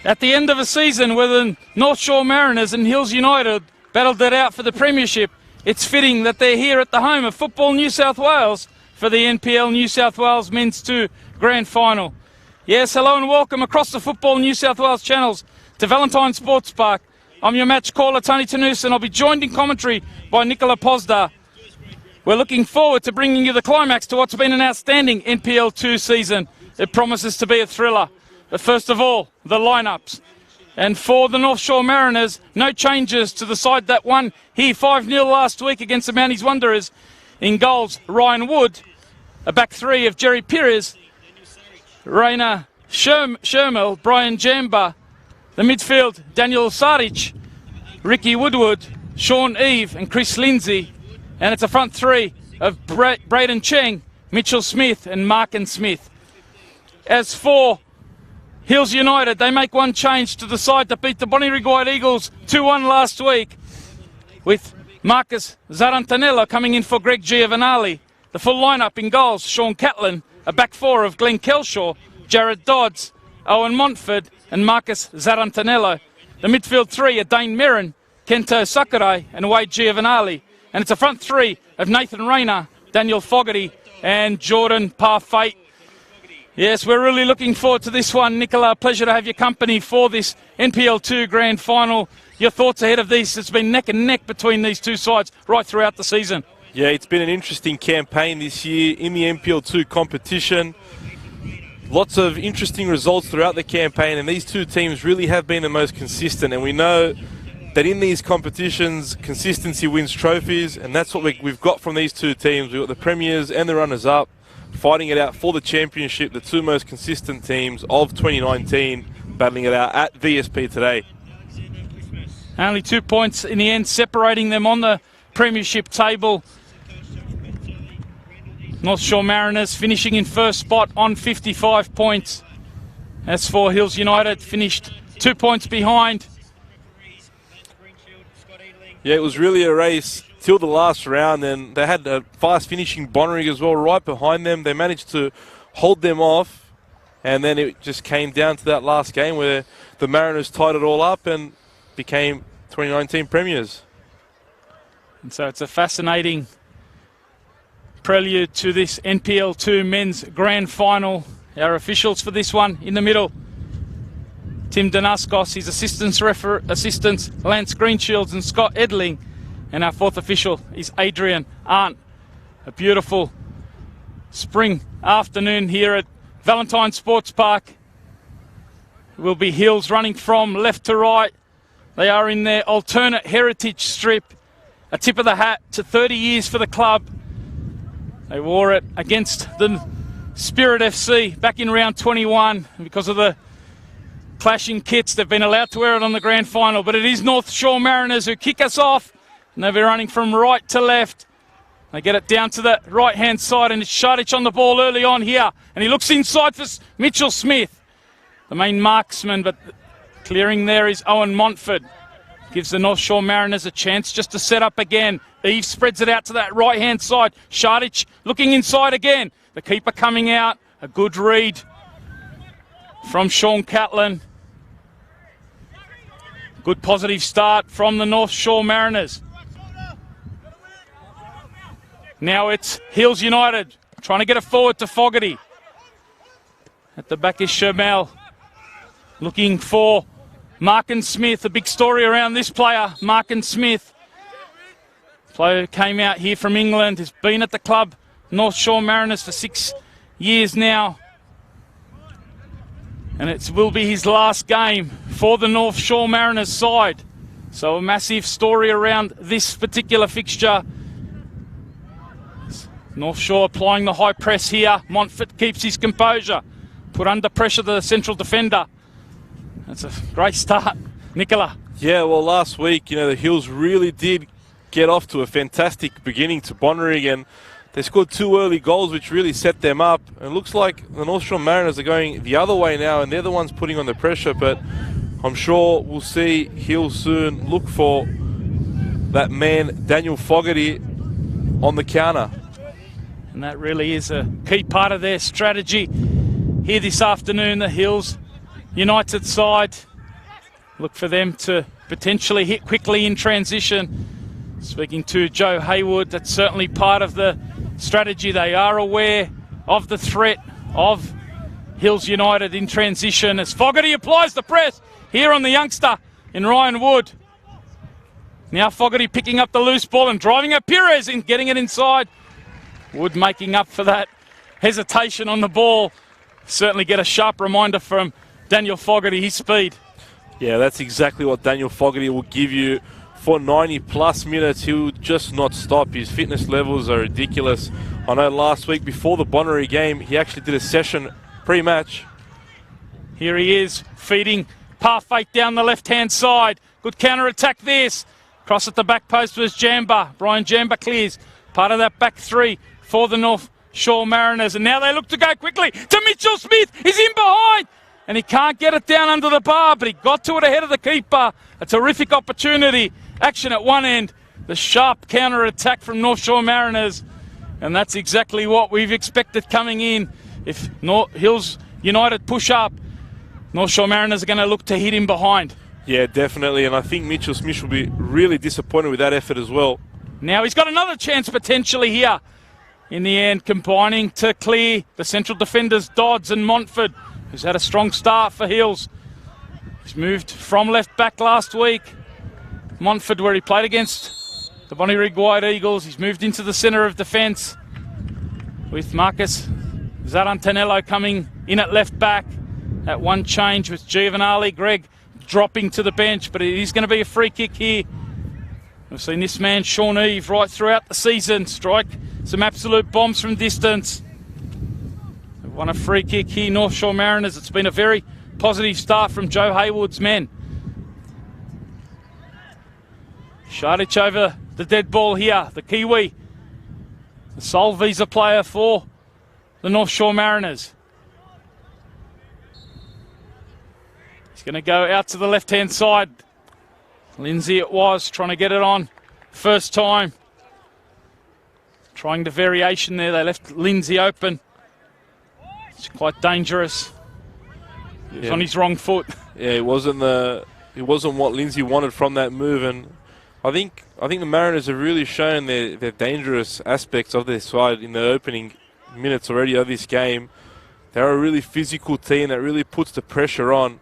At the end of a season where the North Shore Mariners and Hills United battled it out for the premiership, it's fitting that they're here at the home of Football New South Wales for the NPL New South Wales Men's 2 Grand Final. Yes, hello and welcome across the Football New South Wales channels to Valentine Sports Park. I'm your match caller, Tony Tanus, and I'll be joined in commentary by Nicola Posda. We're looking forward to bringing you the climax to what's been an outstanding NPL 2 season. It promises to be a thriller. But first of all, the lineups. And for the North Shore Mariners, no changes to the side that won here 5-0 last week against the Mounties Wanderers. In goals, Ryan Wood, a back three of Jerry Pires, Rainer Shermel, Brian Jamba, the midfield, Daniel Saric, Ricky Woodward, Sean Eve and Chris Lindsay. And it's a front three of Braden Cheng, Mitchell Smith and Markin Smith. As for Hills United, they make one change to the side that beat the Bonnyrigg White Eagles 2-1 last week, with Marcus Zarantanella coming in for Greg Giovanali. The full lineup in goals, Sean Catlin, a back four of Glenn Kelshaw, Jared Dodds, Owen Montford and Marcus Zarantanella. The midfield three are Dane Merrin, Kento Sakurai and Wade Giovanali. And it's a front three of Nathan Rayner, Daniel Fogarty and Jordan Parfait. Yes, we're really looking forward to this one. Nicola, pleasure to have your company for this NPL 2 Grand Final. Your thoughts ahead of this? It's been neck and neck between these two sides right throughout the season. Yeah, it's been an interesting campaign this year in the NPL 2 competition. Lots of interesting results throughout the campaign, and these two teams really have been the most consistent. And we know that in these competitions, consistency wins trophies, and that's what we've got from these two teams. We've got the premiers and the runners-up fighting it out for the championship, the two most consistent teams of 2019 battling it out at VSP today. Only 2 points in the end separating them on the premiership table. North Shore Mariners finishing in first spot on 55 points. As for Hills United, finished 2 points behind. Yeah, it was really a race till the last round, and they had a fast finishing Bonnyrigg as well right behind them. They managed to hold them off, and then it just came down to that last game where the Mariners tied it all up and became 2019 premiers. And so it's a fascinating prelude to this NPL 2 Men's Grand Final. Our officials for this one in the middle, Tim Danaskos, his assistants Lance Greenshields and Scott Edling. And our fourth official is Adrian Arndt. A beautiful spring afternoon here at Valentine Sports Park. It will be Hills running from left to right. They are in their alternate heritage strip. A tip of the hat to 30 years for the club. They wore it against the Spirit FC back in round 21. Because of the clashing kits, they've been allowed to wear it on the grand final. But it is North Shore Mariners who kick us off. And they'll be running from right to left. They get it down to the right-hand side, and it's Shardic on the ball early on here. And he looks inside for Mitchell Smith, the main marksman, but clearing there is Owen Montford. Gives the North Shore Mariners a chance just to set up again. Eve spreads it out to that right-hand side. Shardic looking inside again. The keeper coming out. A good read from Sean Catlin. Good positive start from the North Shore Mariners. Now it's Hills United trying to get it forward to Fogarty. At the back is Shermel. Looking for Markin Smith. A big story around this player, Markin Smith. Player came out here from England, has been at the club, North Shore Mariners, for 6 years now. And it will be his last game for the North Shore Mariners side. So a massive story around this particular fixture. North Shore applying the high press here. Montfort keeps his composure. Put under pressure the central defender. That's a great start. Nicola. Yeah, well, last week, the Hills really did get off to a fantastic beginning to Bonnyrigg, and they scored 2 early goals, which really set them up. And it looks like the North Shore Mariners are going the other way now, and they're the ones putting on the pressure. But I'm sure we'll see Hills soon look for that man, Daniel Fogarty, on the counter. And that really is a key part of their strategy here this afternoon. The Hills United side Look for them to potentially hit quickly in transition. Speaking to Joe Haywood, that's certainly part of the strategy. They are aware of the threat of Hills United in transition as Fogarty applies the press here on the youngster in Ryan Wood. Now Fogarty picking up the loose ball and driving at Perez and getting it inside. Wood making up for that hesitation on the ball. Certainly get a sharp reminder from Daniel Fogarty, his speed. Yeah, that's exactly what Daniel Fogarty will give you. For 90 plus minutes, he'll just not stop. His fitness levels are ridiculous. I know last week before the Bonnary game, he actually did a session pre-match. Here he is, feeding Parfait down the left-hand side. Good counter-attack this. Cross at the back post was Jamba. Brian Jamba clears. Part of that back three for the North Shore Mariners. And now they look to go quickly to Mitchell Smith. He's in behind. And he can't get it down under the bar, but he got to it ahead of the keeper. A terrific opportunity. Action at one end. The sharp counter-attack from North Shore Mariners. And that's exactly what we've expected coming in. If Hills United push up, North Shore Mariners are going to look to hit him behind. Yeah, definitely. And I think Mitchell Smith will be really disappointed with that effort as well. Now he's got another chance potentially here. In the end, combining to clear the central defenders Dodds and Montford, who's had a strong start for Hills. He's moved from left back last week. Montford, where he played against the Bonnyrigg White Eagles. He's moved into the centre of defence with Marcus Zarantanello coming in at left back. That one change with Giovanali. Greg dropping to the bench, but it is going to be a free kick here. We've seen this man, Sean Eve, right throughout the season strike some absolute bombs from distance. They've won a free kick here, North Shore Mariners. It's been a very positive start from Joe Haywood's men. Šarić over the dead ball here, the Kiwi, the sole visa player for the North Shore Mariners. He's going to go out to the left-hand side. Lindsay it was, trying to get it on first time. Trying the variation there, they left Lindsay open. It's quite dangerous. He was on his wrong foot. Yeah, it wasn't what Lindsay wanted from that move, and I think the Mariners have really shown their dangerous aspects of their side in the opening minutes already of this game. They're a really physical team that really puts the pressure on.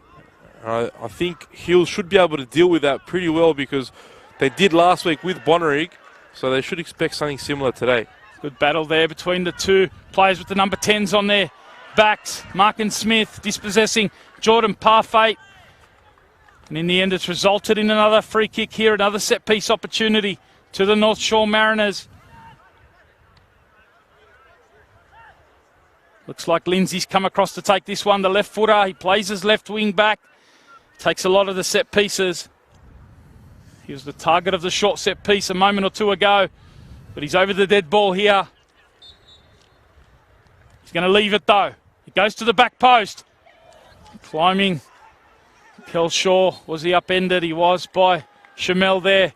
I think Hills should be able to deal with that pretty well because they did last week with Bonnyrigg, so they should expect something similar today. Good battle there between the two players with the number 10s on their backs. Markin Smith dispossessing Jordan Parfait. And in the end, it's resulted in another free kick here, another set-piece opportunity to the North Shore Mariners. Looks like Lindsay's come across to take this one, the left footer. He plays his left wing back. Takes a lot of the set pieces. He was the target of the short set piece a moment or two ago, but he's over the dead ball here. He's going to leave it though. He goes to the back post. Climbing. Kelshaw, was he upended? He was by Shamel there.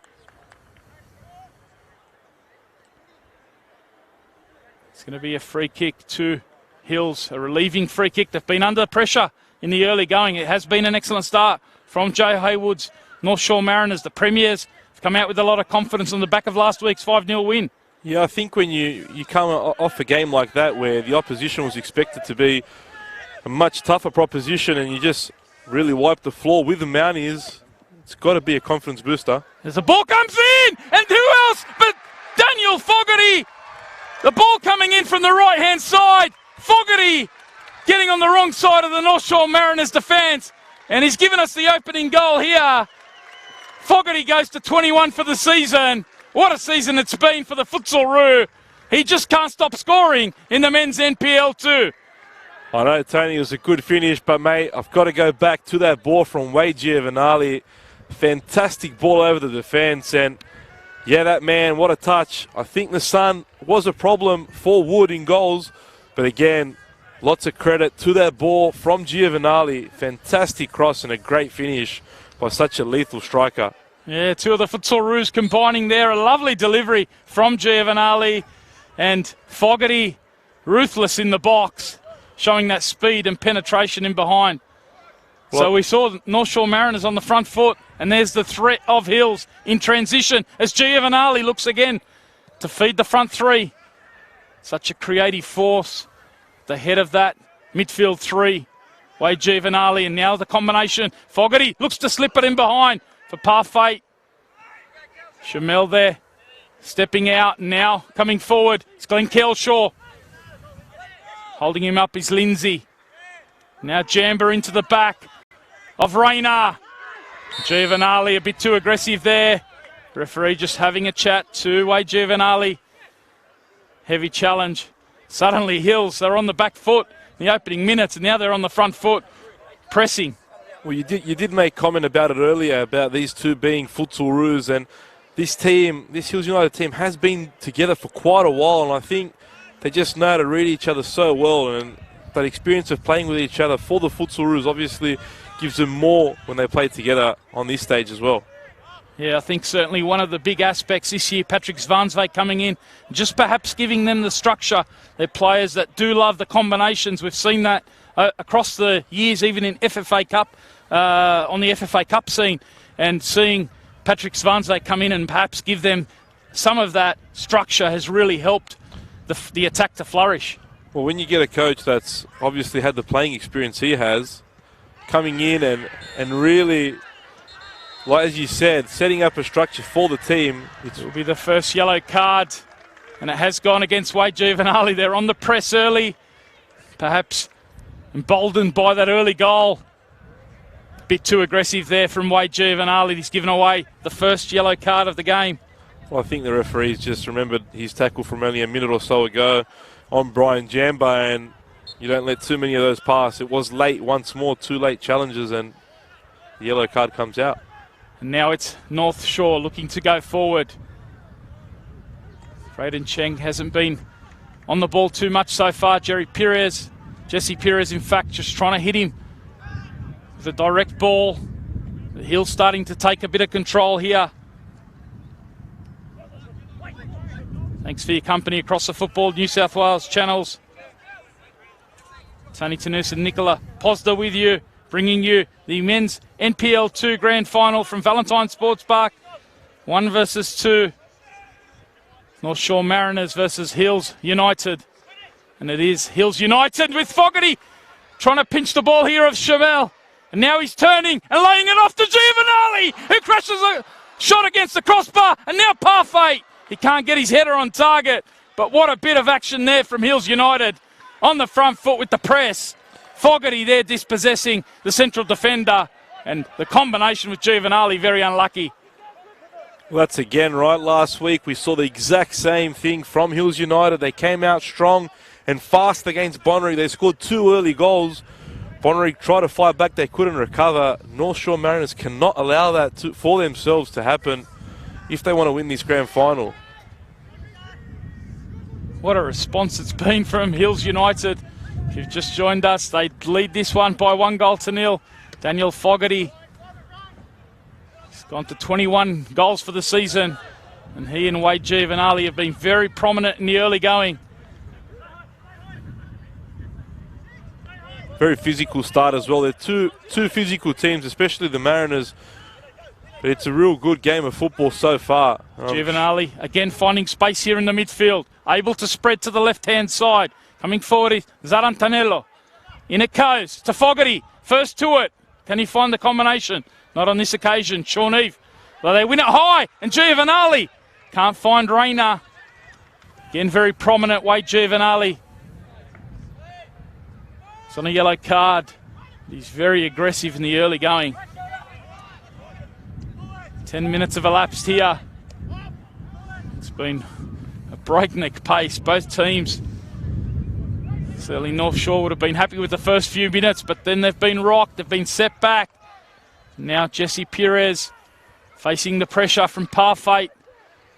It's going to be a free kick to Hills, a relieving free kick. They've been under pressure in the early going. It has been an excellent start from Joe Haywood's North Shore Mariners. The Premiers have come out with a lot of confidence on the back of last week's 5-0 win. Yeah, I think when you come off a game like that where the opposition was expected to be a much tougher proposition and you just really wipe the floor with the Mounties, it's got to be a confidence booster. As the ball comes in, and who else but Daniel Fogarty? The ball coming in from the right-hand side. Fogarty getting on the wrong side of the North Shore Mariners defence. And he's given us the opening goal here. Fogarty goes to 21 for the season. What a season it's been for the Futsal-Roo. He just can't stop scoring in the men's NPL too. I know, Tony, it was a good finish, but, mate, I've got to go back to that ball from Wade Giovanali. Fantastic ball over the defence. And, yeah, that man, what a touch. I think the sun was a problem for Wood in goals. But, again, lots of credit to that ball from Giovanali. Fantastic cross and a great finish by such a lethal striker. Yeah, two of the Futsal-Roos combining there. A lovely delivery from Giovanali. And Fogarty, ruthless in the box, showing that speed and penetration in behind. So we saw North Shore Mariners on the front foot, and there's the threat of Hills in transition as Giovanali looks again to feed the front three. Such a creative force. The head of that midfield three, Wade Giovanali, and now the combination. Fogarty looks to slip it in behind for Parfait. Shamel there, stepping out, and now coming forward. It's Glenn Kelshaw. Holding him up is Lindsay. Now Jamba into the back of Raynar. Giovanali a bit too aggressive there. Referee just having a chat to Wade Giovanali. Heavy challenge. Suddenly Hills, they're on the back foot in the opening minutes, and now they're on the front foot, pressing. Well, you did make comment about it earlier, about these two being futsal roos, and this team, this Hills United team, has been together for quite a while, and I think they just know how to read each other so well, and that experience of playing with each other for the futsal roos obviously gives them more when they play together on this stage as well. Yeah, I think certainly one of the big aspects this year, Patrick Zvansvej coming in, just perhaps giving them the structure. They're players that do love the combinations. We've seen that across the years, even in FFA Cup, on the FFA Cup scene, and seeing Patrick Zvansvej come in and perhaps give them some of that structure has really helped the attack to flourish. Well, when you get a coach that's obviously had the playing experience he has, coming in and really, like as you said, setting up a structure for the team. It will be the first yellow card, and it has gone against Wade Giovanali. They're on the press early, perhaps emboldened by that early goal. A bit too aggressive there from Wade Giovanali. He's given away the first yellow card of the game. Well, I think the referees just remembered his tackle from only a minute or so ago on Brian Jamba, and you don't let too many of those pass. It was late once more, 2 late challenges, and the yellow card comes out. And now it's North Shore looking to go forward. Braden Cheng hasn't been on the ball too much so far. Jesse Perez, in fact, just trying to hit him with a direct ball. The Hills starting to take a bit of control here. Thanks for your company across the Football New South Wales channels. Tony Tanus and Nicola Posda with you, bringing you the men's NPL 2 grand final from Valentine Sports Park. 1 versus 2. North Shore Mariners versus Hills United. And it is Hills United with Fogarty trying to pinch the ball here of Shamel. And now he's turning and laying it off to Giovanali, who crashes a shot against the crossbar. And now Parfait. He can't get his header on target. But what a bit of action there from Hills United. On the front foot with the press. Fogarty there dispossessing the central defender. And the combination with Giovanali very unlucky. Well, that's again right. Last week we saw the exact same thing from Hills United. They came out strong and fast against Bonnyrigg. They scored 2 early goals. Bonnyrigg tried to fight back. They couldn't recover. North Shore Mariners cannot allow that for themselves to happen if they want to win this grand final. What a response it's been from Hills United. If you've just joined us, they lead this one by 1-0. Daniel Fogarty has gone to 21 goals for the season. And he and Wade Giovanali have been very prominent in the early going. Very physical start as well. They're two physical teams, especially the Mariners. But it's a real good game of football so far. Giovanali again finding space here in the midfield. Able to spread to the left-hand side. Coming forward is Zarantanello. In it goes to Fogarty. First to it. Can he find the combination? Not on this occasion. Sean Eve. Well, they win it high. And Giovanali can't find Raynar. Again, very prominent Wade Giovanali. It's on a yellow card. He's very aggressive in the early going. 10 minutes have elapsed here. It's been a breakneck pace. Both teams. Certainly North Shore would have been happy with the first few minutes, but then they've been rocked, they've been set back. Now Jesse Perez facing the pressure from Parfait.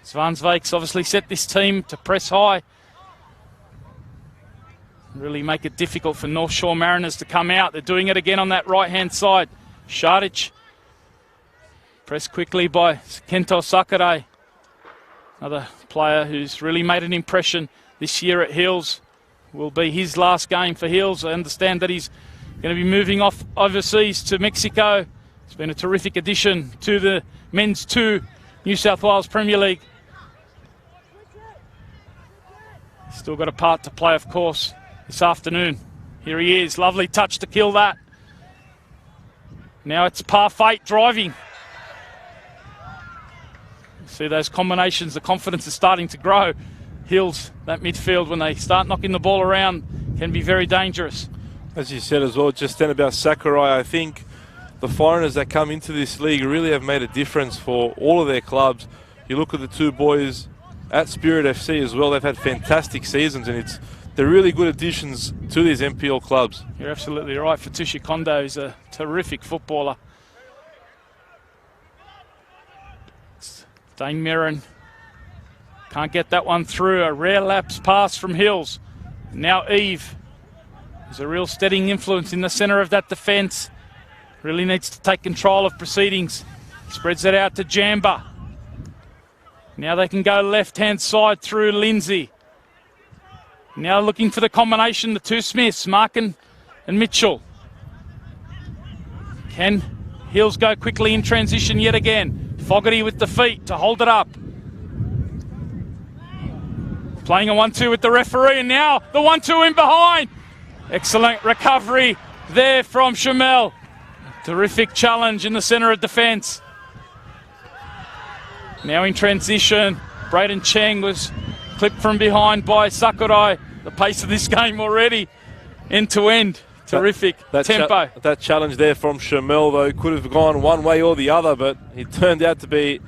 Zvansvej's obviously set this team to press high. Really make it difficult for North Shore Mariners to come out. They're doing it again on that right-hand side. Šarić. Pressed quickly by Kento Sakurai. Another player who's really made an impression this year at Hills. Will be his last game for Hills. I understand that he's going to be moving off overseas to Mexico. It's been a terrific addition to the Men's 2 New South Wales Premier League. Still got a part to play, of course, this afternoon. Here he is, lovely touch to kill that. Now it's Parfait driving. See those combinations, the confidence is starting to grow. Hills, that midfield, when they start knocking the ball around, can be very dangerous. As you said as well, just then about Sakurai, I think the foreigners that come into this league really have made a difference for all of their clubs. You look at the two boys at Spirit FC as well, they've had fantastic seasons, and they're really good additions to these NPL clubs. You're absolutely right. Fatusha Kondo is a terrific footballer. Dane Merrin can't get that one through. A rare lapse pass from Hills. Now Eve is a real steadying influence in the centre of that defence. Really needs to take control of proceedings. Spreads it out to Jamba. Now they can go left-hand side through Lindsay. Now looking for the combination, the two Smiths, Markin and Mitchell. Can Hills go quickly in transition yet again? Fogarty with the feet to hold it up. Playing a 1-2 with the referee, and now the 1-2 in behind. Excellent recovery there from Shamel. Terrific challenge in the centre of defence. Now in transition, Braden Cheng was clipped from behind by Sakurai. The pace of this game already, end to end. Terrific tempo. That challenge there from Shamel, though, could have gone one way or the other, but it turned out to be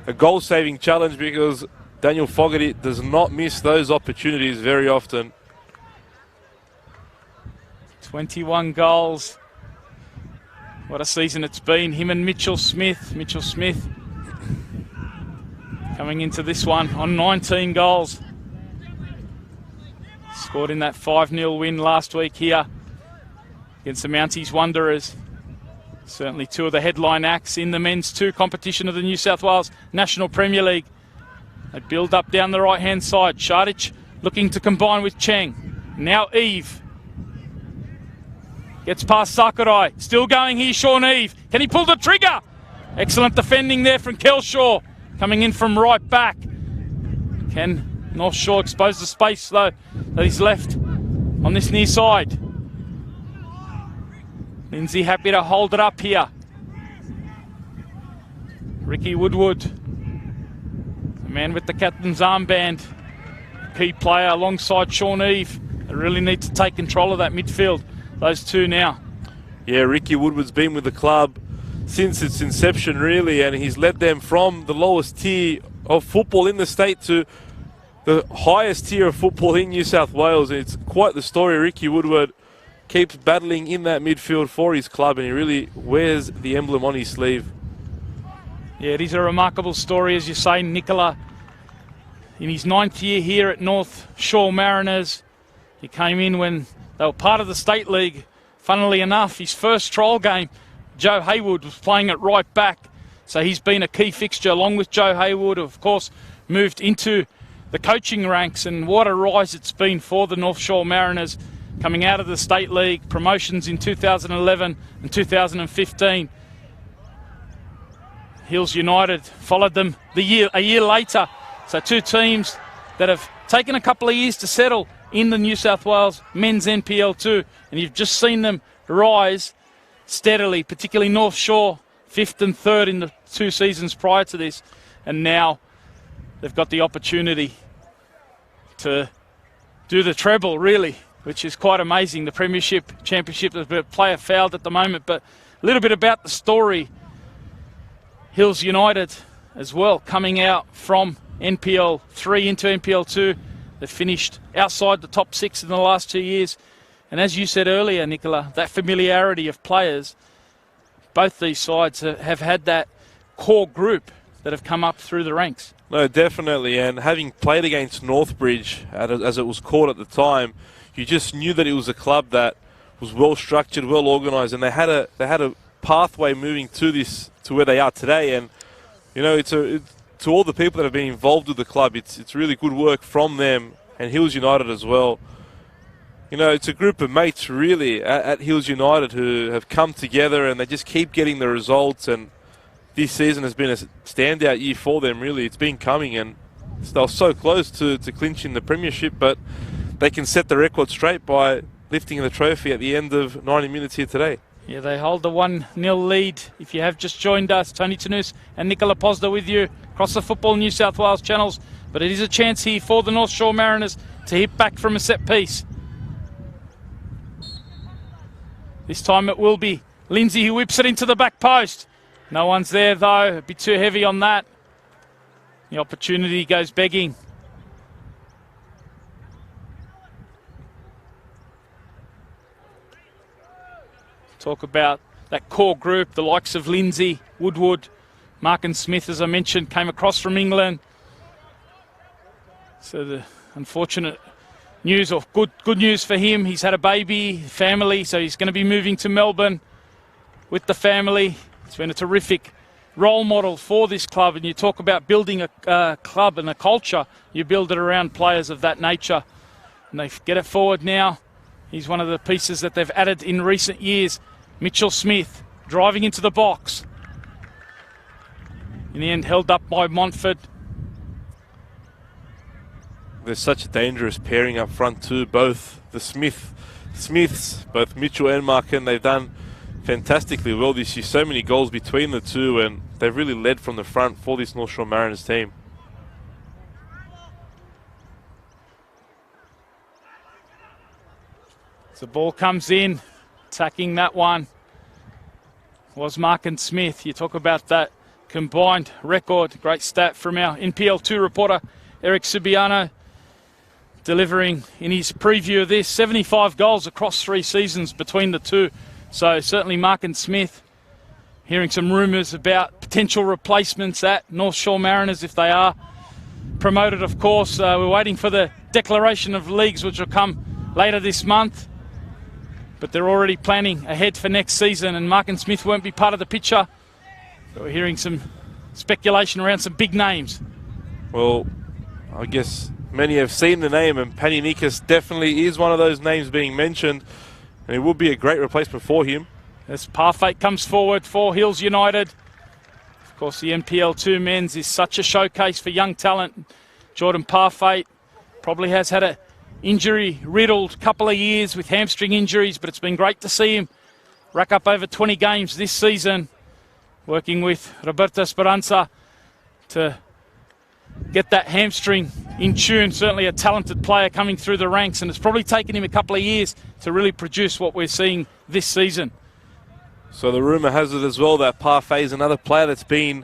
a goal-saving challenge because Daniel Fogarty does not miss those opportunities very often. 21 goals. What a season it's been. Him and Mitchell Smith. Mitchell Smith coming into this one on 19 goals. Scored in that 5-0 win last week here against the Mounties Wanderers. Certainly two of the headline acts in the Men's 2 competition of the New South Wales National Premier League. They build up down the right-hand side. Shardic looking to combine with Cheng. Now Eve. Gets past Sakurai. Still going here, Sean Eve. Can he pull the trigger? Excellent defending there from Kelshaw. Coming in from right back. Can North Shore expose the space, though, that he's left on this near side. Lindsay happy to hold it up here. Ricky Woodward, the man with the captain's armband, key player alongside Sean Eve. They really need to take control of that midfield. Those two now. Yeah, Ricky Woodward's been with the club since its inception, really, and he's led them from the lowest tier of football in the state to the highest tier of football in New South Wales. It's quite the story. Ricky Woodward keeps battling in that midfield for his club, and he really wears the emblem on his sleeve. Yeah, it is a remarkable story, as you say, Nicola. In his 9th year here at North Shore Mariners, he came in when they were part of the State League. Funnily enough, his first trial game, Joe Haywood was playing at right back. So he's been a key fixture along with Joe Haywood, who of course moved into the coaching ranks. And what a rise it's been for the North Shore Mariners coming out of the State League. Promotions in 2011 and 2015. Hills United followed them a year later. So two teams that have taken a couple of years to settle in the New South Wales Men's NPL 2, and you've just seen them rise steadily, particularly North Shore, 5th and 3rd in the 2 seasons prior to this, and now they've got the opportunity to do the treble, really, which is quite amazing. The Premiership, Championship, there's a player fouled at the moment, but a little bit about the story. Hills United as well, coming out from NPL 3 into NPL 2. They've finished outside the top 6 in the last 2 years. And as you said earlier, Nicola, that familiarity of players, both these sides have had that core group that have come up through the ranks. No, definitely. And having played against Northbridge, as it was called at the time, you just knew that it was a club that was well structured, well organised, and they had a pathway moving to where they are today. And you know, to all the people that have been involved with the club, it's really good work from them, and Hills United as well. You know, it's a group of mates really at Hills United who have come together and they just keep getting the results, and this season has been a standout year for them really. It's been coming, and they're so close to clinching the premiership, but they can set the record straight by lifting the trophy at the end of 90 minutes here today. Yeah, they hold the 1-0 lead. If you have just joined us, Tony Tanus and Nicola Posda with you across the Football New South Wales channels, but it is a chance here for the North Shore Mariners to hit back from a set piece. This time it will be Lindsay who whips it into the back post. No one's there though, a bit too heavy on that. The opportunity goes begging. Talk about that core group, the likes of Lindsay, Woodward, Mark and Smith, as I mentioned, came across from England. So the unfortunate news, or good news for him, he's had a baby, family, so he's going to be moving to Melbourne with the family. It's been a terrific role model for this club, and you talk about building a club and a culture, you build it around players of that nature, and they get it forward now. He's one of the pieces that they've added in recent years. Mitchell Smith driving into the box. In the end, held up by Montfort. There's such a dangerous pairing up front too. Both the Smiths, both Mitchell and Markin, they've done fantastically well this year. So many goals between the two, and they've really led from the front for this North Shore Mariners team. The ball comes in, attacking that one was Mark and Smith. You talk about that combined record, great stat from our NPL2 reporter Eric Subiano, delivering in his preview of this 75 goals across 3 seasons between the two. So certainly Mark and Smith. Hearing some rumours about potential replacements at North Shore Mariners if they are promoted, of course. We're waiting for the declaration of leagues, which will come later this month. But they're already planning ahead for next season, and Mark and Smith won't be part of the picture. So we're hearing some speculation around some big names. Well, I guess many have seen the name, and Pani Nikas definitely is one of those names being mentioned, and it would be a great replacement for him. As Parfait comes forward for Hills United. Of course, the NPL2 men's is such a showcase for young talent. Jordan Parfait probably has had a injury-riddled couple of years with hamstring injuries, but it's been great to see him rack up over 20 games this season, working with Roberto Esperanza to get that hamstring in tune. Certainly a talented player coming through the ranks, and it's probably taken him a couple of years to really produce what we're seeing this season. So the rumour has it as well that Parfait is another player that's been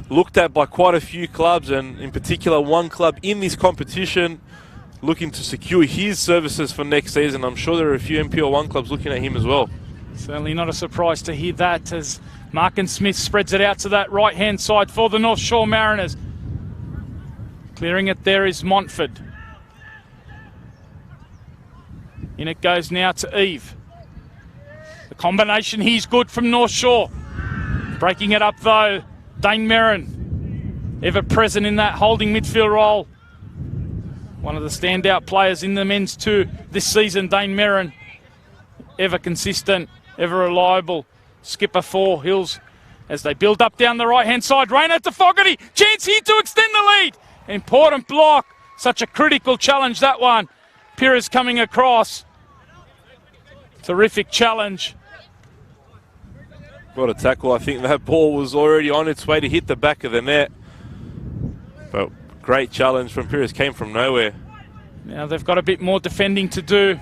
looked at by quite a few clubs, and in particular one club in this competition looking to secure his services for next season. I'm sure there are a few NPL1 clubs looking at him as well. Certainly not a surprise to hear that, as Mark and Smith spreads it out to that right-hand side for the North Shore Mariners. Clearing it there is Montfort. In it goes now to Eve. The combination here's good from North Shore. Breaking it up though, Dane Merrin, ever present in that holding midfield role. One of the standout players in the men's too this season, Dane Merrin. Ever consistent, ever reliable. Skipper for Hills as they build up down the right-hand side. Rayner to Fogarty. Chance here to extend the lead. Important block. Such a critical challenge, that one. Pires coming across. Terrific challenge. What a tackle. I think that ball was already on its way to hit the back of the net. But great challenge from Pires, came from nowhere. Now they've got a bit more defending to do.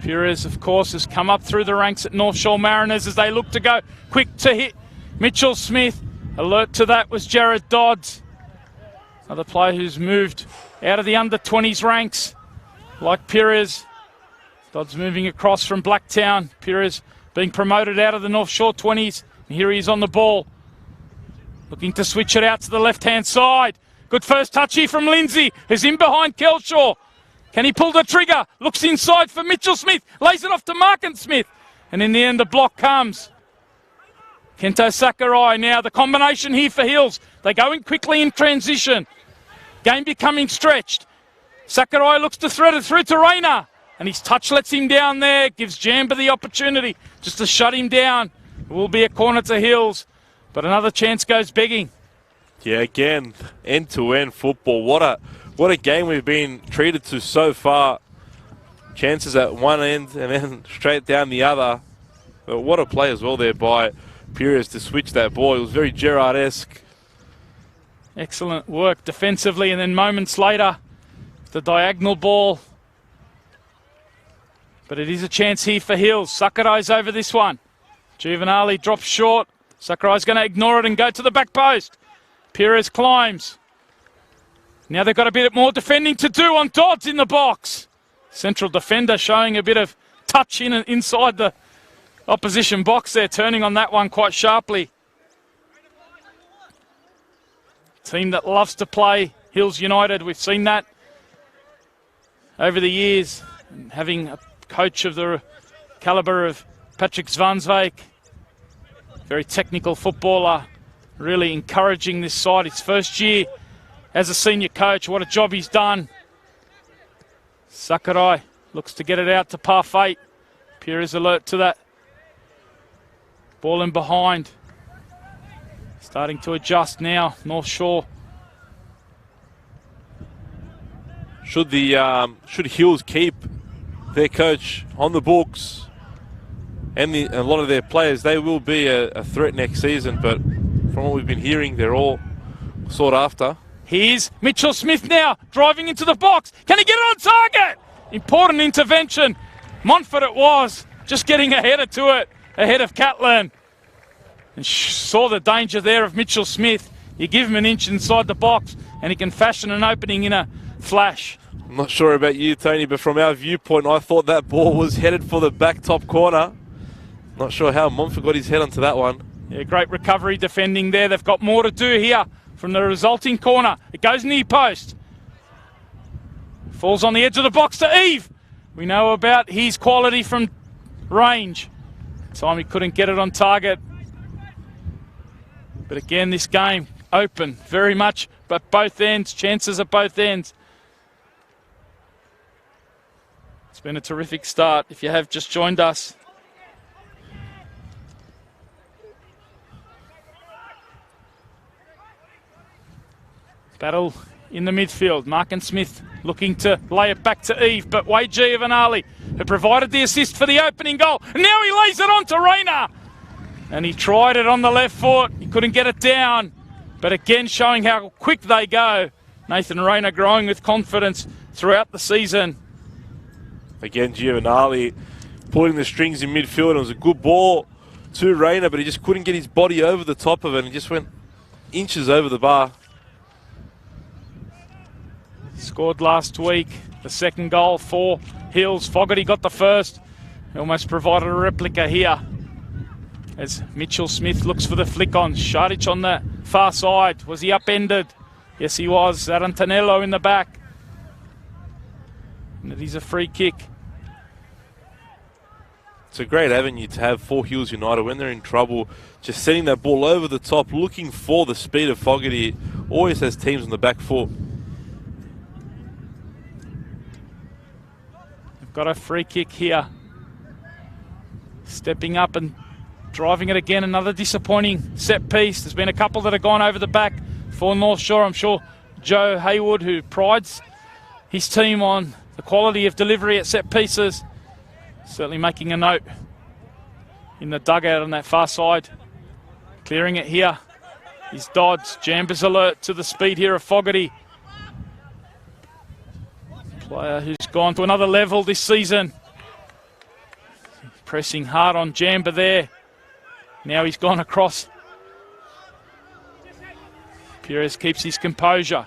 Pires, of course, has come up through the ranks at North Shore Mariners as they look to go quick to hit Mitchell Smith. Alert to that was Jared Dodds. Another player who's moved out of the under-20s ranks, like Pires. Dodds moving across from Blacktown. Pires being promoted out of the North Shore 20s. And here he is on the ball. Looking to switch it out to the left-hand side. Good first touch here from Lindsay, who's in behind Kelshaw. Can he pull the trigger? Looks inside for Mitchell Smith. Lays it off to Markin Smith. And in the end, the block comes. Kento Sakurai now. The combination here for Hills. They go in quickly in transition. Game becoming stretched. Sakurai looks to thread it through to Rayner. and his touch lets him down there, gives Jamba the opportunity just to shut him down. It will be a corner to Hills, but another chance goes begging. Yeah, again, end-to-end football. What a game we've been treated to so far. Chances at one end and then straight down the other. But what a play as well there by Pires to switch that ball. It was very Gerrard-esque. Excellent work defensively, and then moments later, the diagonal ball. But it is a chance here for Hills. Sakurai's over this one. Juvenali drops short. Sakurai's going to ignore it and go to the back post. Pires climbs. Now they've got a bit more defending to do on Dodds in the box. Central defender showing a bit of touch inside the opposition box there, turning on that one quite sharply. Team that loves to play Hills United. We've seen that over the years. And having a coach of the calibre of Patrick Zwanswijk, very technical footballer, really encouraging this side. His first year as a senior coach, what a job he's done. Sakurai looks to get it out to Parfait. Pires alert to that. Ball in behind. Starting to adjust now, North Shore. Should Hills keep their coach on the books and a lot of their players, they will be a threat next season, but from what we've been hearing, they're all sought after. Here's Mitchell Smith now, driving into the box. Can he get it on target? Important intervention. Montfort it was, just getting ahead to it, ahead of Catlin. And saw the danger there of Mitchell Smith. You give him an inch inside the box and he can fashion an opening in a flash. I'm not sure about you, Tony, but from our viewpoint, I thought that ball was headed for the back top corner. Not sure how Montfort got his head onto that one. Yeah, great recovery defending there. They've got more to do here from the resulting corner. It goes near post. Falls on the edge of the box to Eve. We know about his quality from range. Time he couldn't get it on target. But again, this game open very much, but both ends, chances at both ends. It's been a terrific start. If you have just joined us, battle in the midfield. Markin Smith looking to lay it back to Eve, but Wade Giovanali, who provided the assist for the opening goal. And now he lays it on to Rayner. And he tried it on the left foot. He couldn't get it down. But again, showing how quick they go. Nathan Rayner growing with confidence throughout the season. Again, Giovanali pulling the strings in midfield. It was a good ball to Rayner, but he just couldn't get his body over the top of it and just went inches over the bar. Scored last week. The second goal for Hills. Fogarty got the first. He almost provided a replica here. As Mitchell Smith looks for the flick on. Šarić on the far side. Was he upended? Yes, he was. Arantanello in the back. And it is a free kick. It's a great avenue to have for Hills United when they're in trouble. Just sending that ball over the top, looking for the speed of Fogarty. Always has teams on the back foot. They've got a free kick here. Stepping up and driving it again. Another disappointing set piece. There's been a couple that have gone over the back for North Shore. I'm sure Joe Haywood, who prides his team on the quality of delivery at set pieces, certainly making a note in the dugout on that far side. Clearing it here is Dodds. Jamba's alert to the speed here of Fogarty. Player who's gone to another level this season. Pressing hard on Jamba there. Now he's gone across. Pires keeps his composure.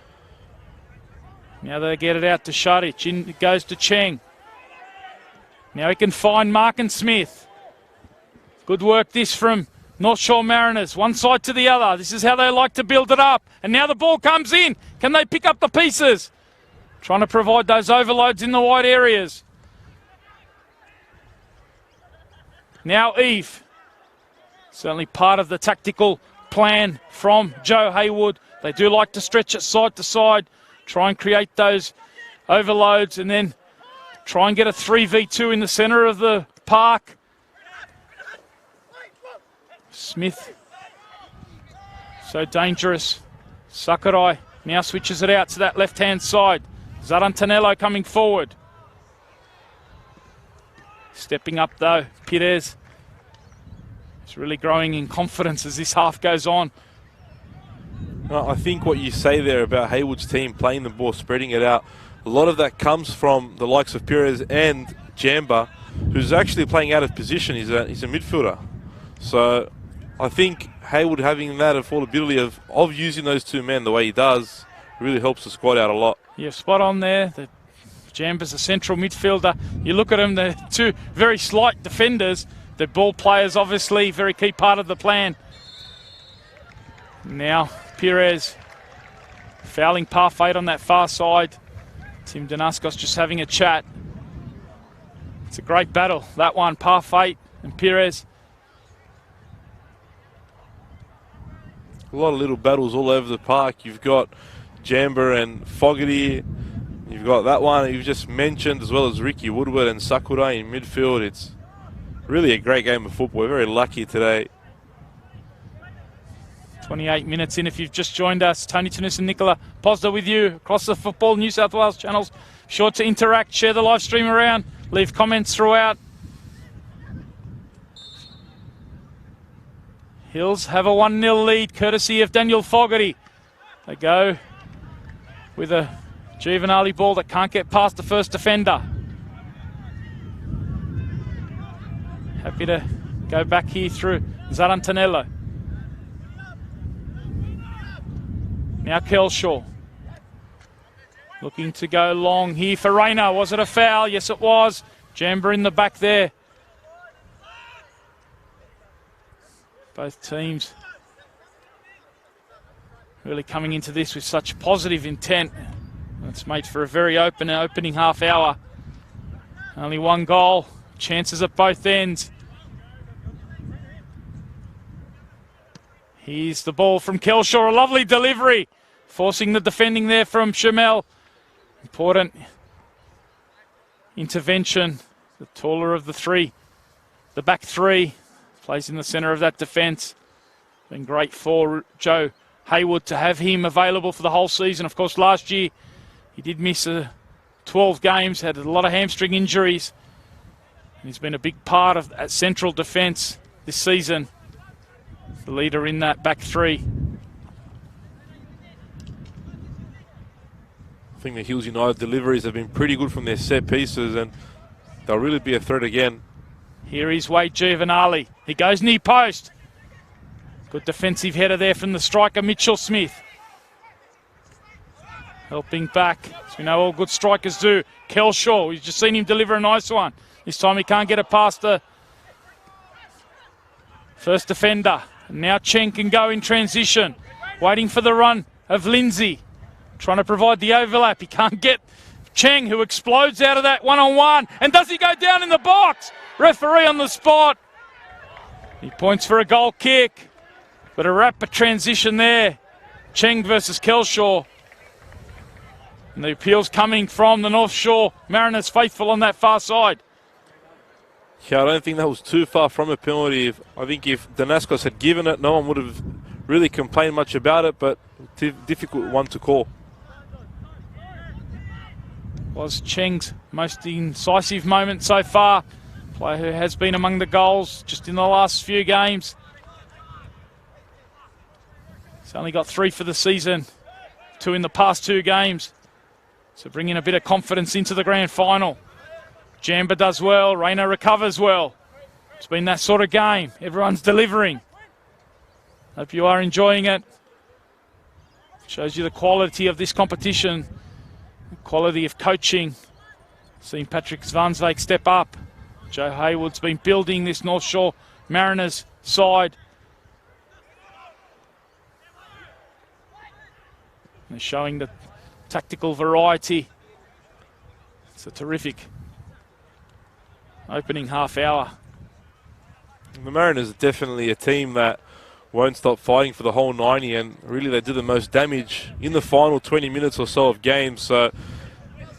Now they get it out to Šarić. In it goes to Cheng. Now he can find Markin Smith. Good work this from North Shore Mariners. One side to the other. This is how they like to build it up. And now the ball comes in. Can they pick up the pieces? Trying to provide those overloads in the wide areas. Now Eve. Certainly part of the tactical plan from Joe Haywood. They do like to stretch it side to side. Try and create those overloads and then try and get a 3v2 in the centre of the park. Smith, so dangerous. Sakurai now switches it out to that left-hand side. Zarantanello coming forward. Stepping up though, Pires. He's really growing in confidence as this half goes on. I think what you say there about Haywood's team playing the ball, spreading it out, a lot of that comes from the likes of Pires and Jamba, who's actually playing out of position. He's a midfielder. So I think Haywood having that affordability of using those two men the way he does really helps the squad out a lot. Yeah, spot on there. Jamba's a central midfielder. You look at them, they're two very slight defenders. They're ball players, obviously, very key part of the plan. Now, Pires fouling Parfait on that far side. Tim Danaskos just having a chat. It's a great battle, that one, Parfait and Pires. A lot of little battles all over the park. You've got Jamba and Fogarty. You've got that one that you've just mentioned, as well as Ricky Woodward and Sakurai in midfield. It's really a great game of football. We're very lucky today. 28 minutes in. If you've just joined us, Tony Tunis and Nicola Posda with you across the Football New South Wales channels. Sure to interact, share the live stream around, leave comments throughout. Hills have a 1-0 lead, courtesy of Daniel Fogarty. They go with a Giovanali ball that can't get past the first defender. Happy to go back here through Zarantanello. Now Kelshaw. Looking to go long here for Rayner. Was it a foul? Yes, it was. Jamba in the back there. Both teams really coming into this with such positive intent. It's made for a very opening half hour. Only one goal. Chances at both ends. Here's the ball from Kelshaw. A lovely delivery. Forcing the defending there from Chamel. Important intervention. The taller of the three. The back three. Plays in the centre of that defence. Been great for Joe Haywood to have him available for the whole season. Of course, last year he did miss 12 games, had a lot of hamstring injuries. And he's been a big part of that central defence this season. The leader in that back three. I think the Hills United deliveries have been pretty good from their set pieces, and they'll really be a threat again. Here is Wade Giovanali. He goes near post. Good defensive header there from the striker, Mitchell Smith. Helping back, as we know all good strikers do. Kelshaw, we've just seen him deliver a nice one. This time he can't get it past the first defender. And now Cheng can go in transition. Waiting for the run of Lindsay. Trying to provide the overlap. He can't get Cheng, who explodes out of that one-on-one. And does he go down in the box? Referee on the spot. He points for a goal kick. But a rapid transition there. Cheng versus Kelshaw. And the appeals coming from the North Shore Mariners faithful on that far side. Yeah, I don't think that was too far from a penalty. I think if Danaskos had given it, no one would have really complained much about it, but difficult one to call. Was Cheng's most incisive moment so far. Player who has been among the goals just in the last few games. He's only got 3 for the season, 2 in the past 2 games. So bringing a bit of confidence into the grand final. Jamba does well, Rayner recovers well. It's been that sort of game. Everyone's delivering. Hope you are enjoying it. Shows you the quality of this competition, the quality of coaching. Seen Patrick Zvansvake step up. Joe Haywood's been building this North Shore Mariners side. They're showing the tactical variety. It's a terrific opening half hour. The Mariners are definitely a team that won't stop fighting for the whole 90, and really they do the most damage in the final 20 minutes or so of games. So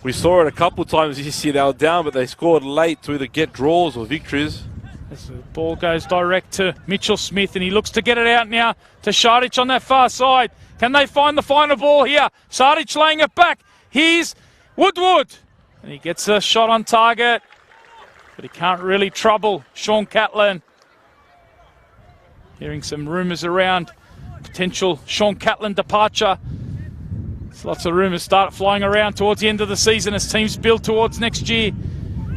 We saw it a couple of times this year. They were down, but they scored late to either get draws or victories. As the ball goes direct to Mitchell Smith, and he looks to get it out now to Shardic on that far side. Can they find the final ball here? Shardic laying it back. Here's Woodward. And he gets a shot on target, but he can't really trouble Sean Catlin. Hearing some rumours around potential Sean Catlin departure. There's lots of rumours start flying around towards the end of the season as teams build towards next year.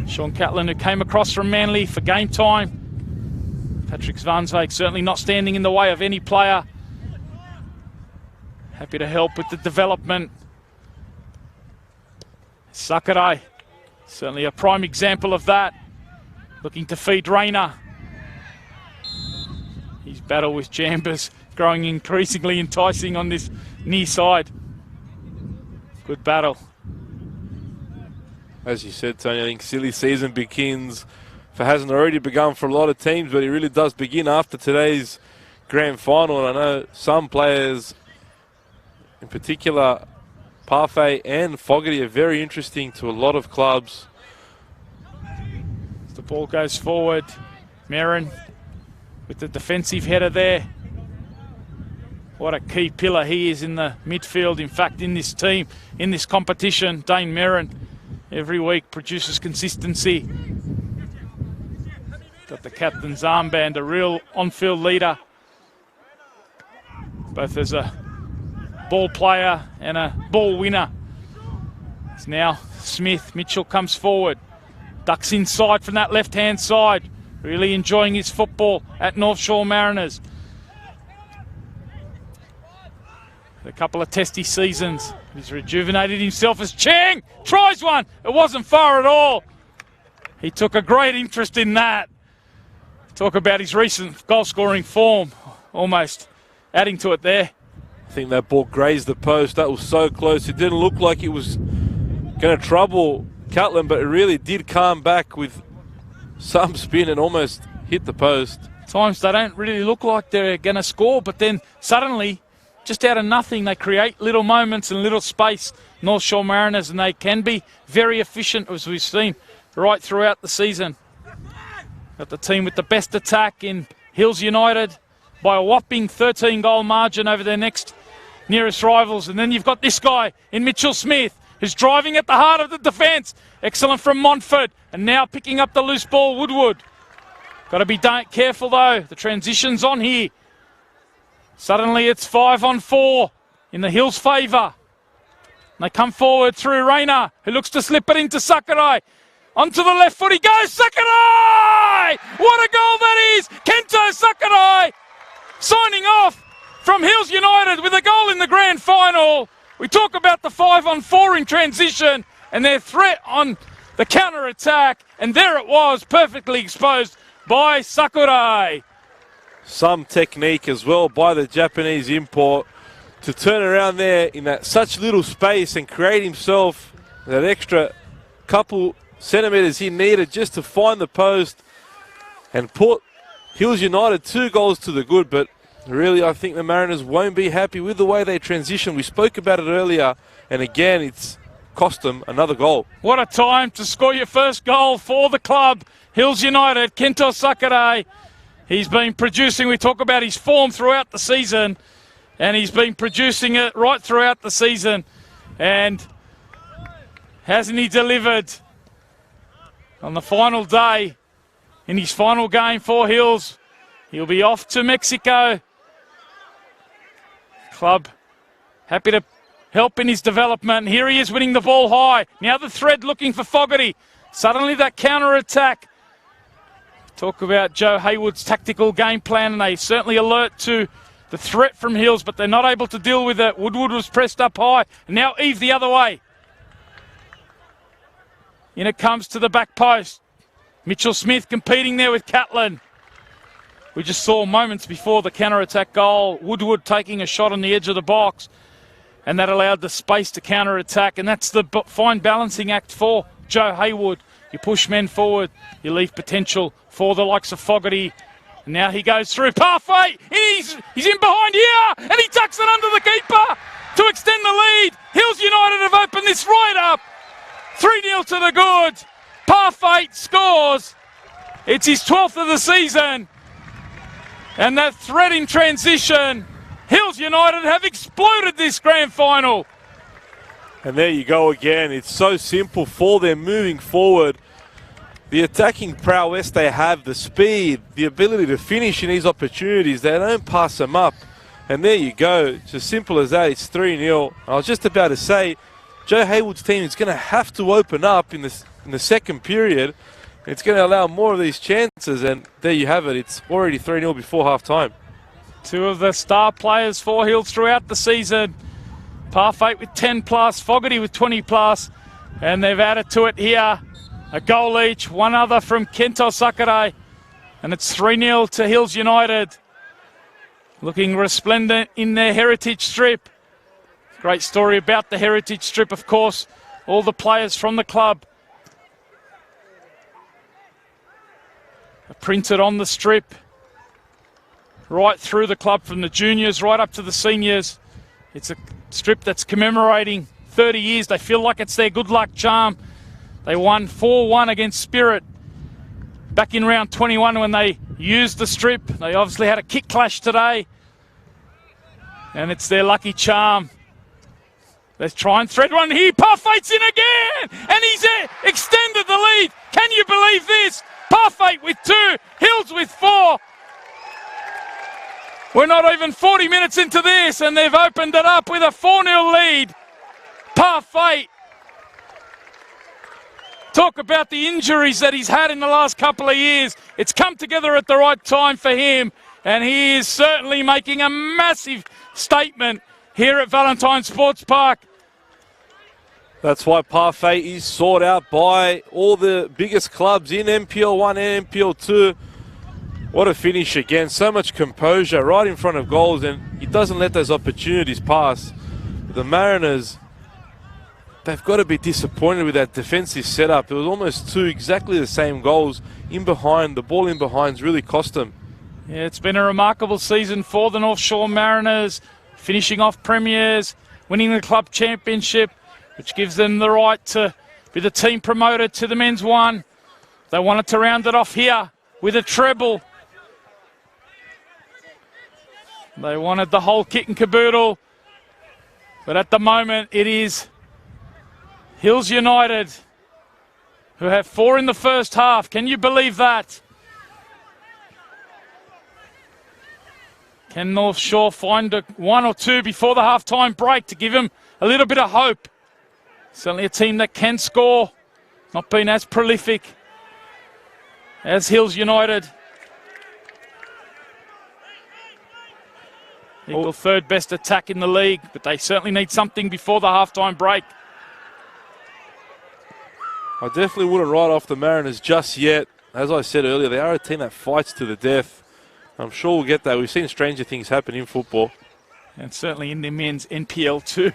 Sean Catlin, who came across from Manly for game time. Patrick Zvansvik certainly not standing in the way of any player. Happy to help with the development. Sakurai, certainly a prime example of that. Looking to feed Rayner. His battle with Jambers growing increasingly enticing on this near side. Good battle. As you said, Tony, I think silly season begins hasn't already begun for a lot of teams, but it really does begin after today's grand final. And I know some players, in particular Parfait and Fogarty, are very interesting to a lot of clubs. As the ball goes forward, Merrin with the defensive header there. What a key pillar he is in the midfield. In fact, in this team, in this competition, Dane Merrin every week produces consistency. Got the captain's armband, a real on-field leader, both as a ball player and a ball winner. It's now Smith. Mitchell comes forward, ducks inside from that left-hand side, really enjoying his football at North Shore Mariners. A couple of testy seasons. He's rejuvenated himself as Chang tries one. It wasn't far at all. He took a great interest in that. Talk about his recent goal-scoring form, almost adding to it there. I think that ball grazed the post. That was so close. It didn't look like it was going to trouble Catlin, but it really did come back with some spin and almost hit the post. Times they don't really look like they're going to score, but then suddenly, just out of nothing, they create little moments and little space, North Shore Mariners, and they can be very efficient, as we've seen right throughout the season. Got the team with the best attack in Hills United by a whopping 13-goal margin over their next nearest rivals. And then you've got this guy in Mitchell Smith, who's driving at the heart of the defence. Excellent from Montfort, and now picking up the loose ball, Woodward. Got to be careful, though. The transition's on here. Suddenly it's 5-on-4 in the Hills' favour. They come forward through Rayner, who looks to slip it into Sakurai. Onto the left foot he goes, Sakurai! What a goal that is! Kento Sakurai signing off from Hills United with a goal in the grand final. We talk about the 5-on-4 in transition and their threat on the counter-attack, and there it was, perfectly exposed by Sakurai. Some technique as well by the Japanese import to turn around there in that such little space and create himself that extra couple centimetres he needed just to find the post and put Hills United 2 goals to the good. But really, I think the Mariners won't be happy with the way they transition. We spoke about it earlier, and again, it's cost them another goal. What a time to score your first goal for the club, Hills United. Kento Sakurai, he's been producing. We talk about his form throughout the season, and he's been producing it right throughout the season. And hasn't he delivered on the final day in his final game for Hills? He'll be off to Mexico. Club happy to help in his development. Here he is winning the ball high. Now the thread looking for Fogarty. Suddenly that counter-attack. Talk about Joe Haywood's tactical game plan, and they certainly alert to the threat from Hills, but they're not able to deal with it. Woodward was pressed up high, and now Eve the other way. In it comes to the back post. Mitchell Smith competing there with Catlin. We just saw moments before the counter-attack goal, Woodward taking a shot on the edge of the box, and that allowed the space to counter-attack, and that's the fine balancing act for Joe Haywood. You push men forward, you leave potential for the likes of Fogarty. And now he goes through. Parfait, he's in behind here, and he tucks it under the keeper to extend the lead. Hills United have opened this right up. 3-0 to the good. Parfait scores. It's his 12th of the season. And that threat in transition. Hills United have exploded this grand final. And there you go again. It's so simple for them moving forward. The attacking prowess they have, the speed, the ability to finish in these opportunities, they don't pass them up. And there you go. It's as simple as that. It's 3-0. I was just about to say, Joe Haywood's team is going to have to open up in the second period. It's going to allow more of these chances, and there you have it. It's already 3-0 before half-time. Two of the star players for Hills throughout the season. Parfait with 10 plus, Fogarty with 20 plus, and they've added to it here. A goal each, one other from Kento Sakurai, and it's 3-0 to Hills United. Looking resplendent in their heritage strip. Great story about the heritage strip, of course. All the players from the club are printed on the strip. Right through the club, from the juniors right up to the seniors. It's a strip that's commemorating 30 years. They feel like it's their good luck charm. They won 4-1 against Spirit back in round 21 when they used the strip. They obviously had a kick clash today, and it's their lucky charm. Let's try and thread one here. Parfait's in again, and he's extended the lead. Can you believe this? Parfait with 2, Hills with 4. We're not even 40 minutes into this, and they've opened it up with a 4-0 lead. Parfait. Talk about the injuries that he's had in the last couple of years. It's come together at the right time for him, and he is certainly making a massive statement here at Valentine Sports Park. That's why Parfait is sought out by all the biggest clubs in NPL 1 and NPL 2. What a finish again. So much composure right in front of goals, and he doesn't let those opportunities pass. The Mariners, they've got to be disappointed with that defensive setup. It was almost 2 exactly the same goals in behind. The ball in behind's really cost them. Yeah, it's been a remarkable season for the North Shore Mariners, finishing off premiers, winning the club championship, which gives them the right to be the team promoted to the men's one. They wanted to round it off here with a treble. They wanted the whole kit and caboodle. But at the moment, it is Hills United who have 4 in the first half. Can you believe that? Can North Shore find a 1 or 2 before the half-time break to give them a little bit of hope? Certainly a team that can score, not been as prolific as Hills United. Equal third best attack in the league, but they certainly need something before the half-time break. I definitely wouldn't write off the Mariners just yet. As I said earlier, they are a team that fights to the death. I'm sure we'll get that. We've seen stranger things happen in football. And certainly in the men's NPL too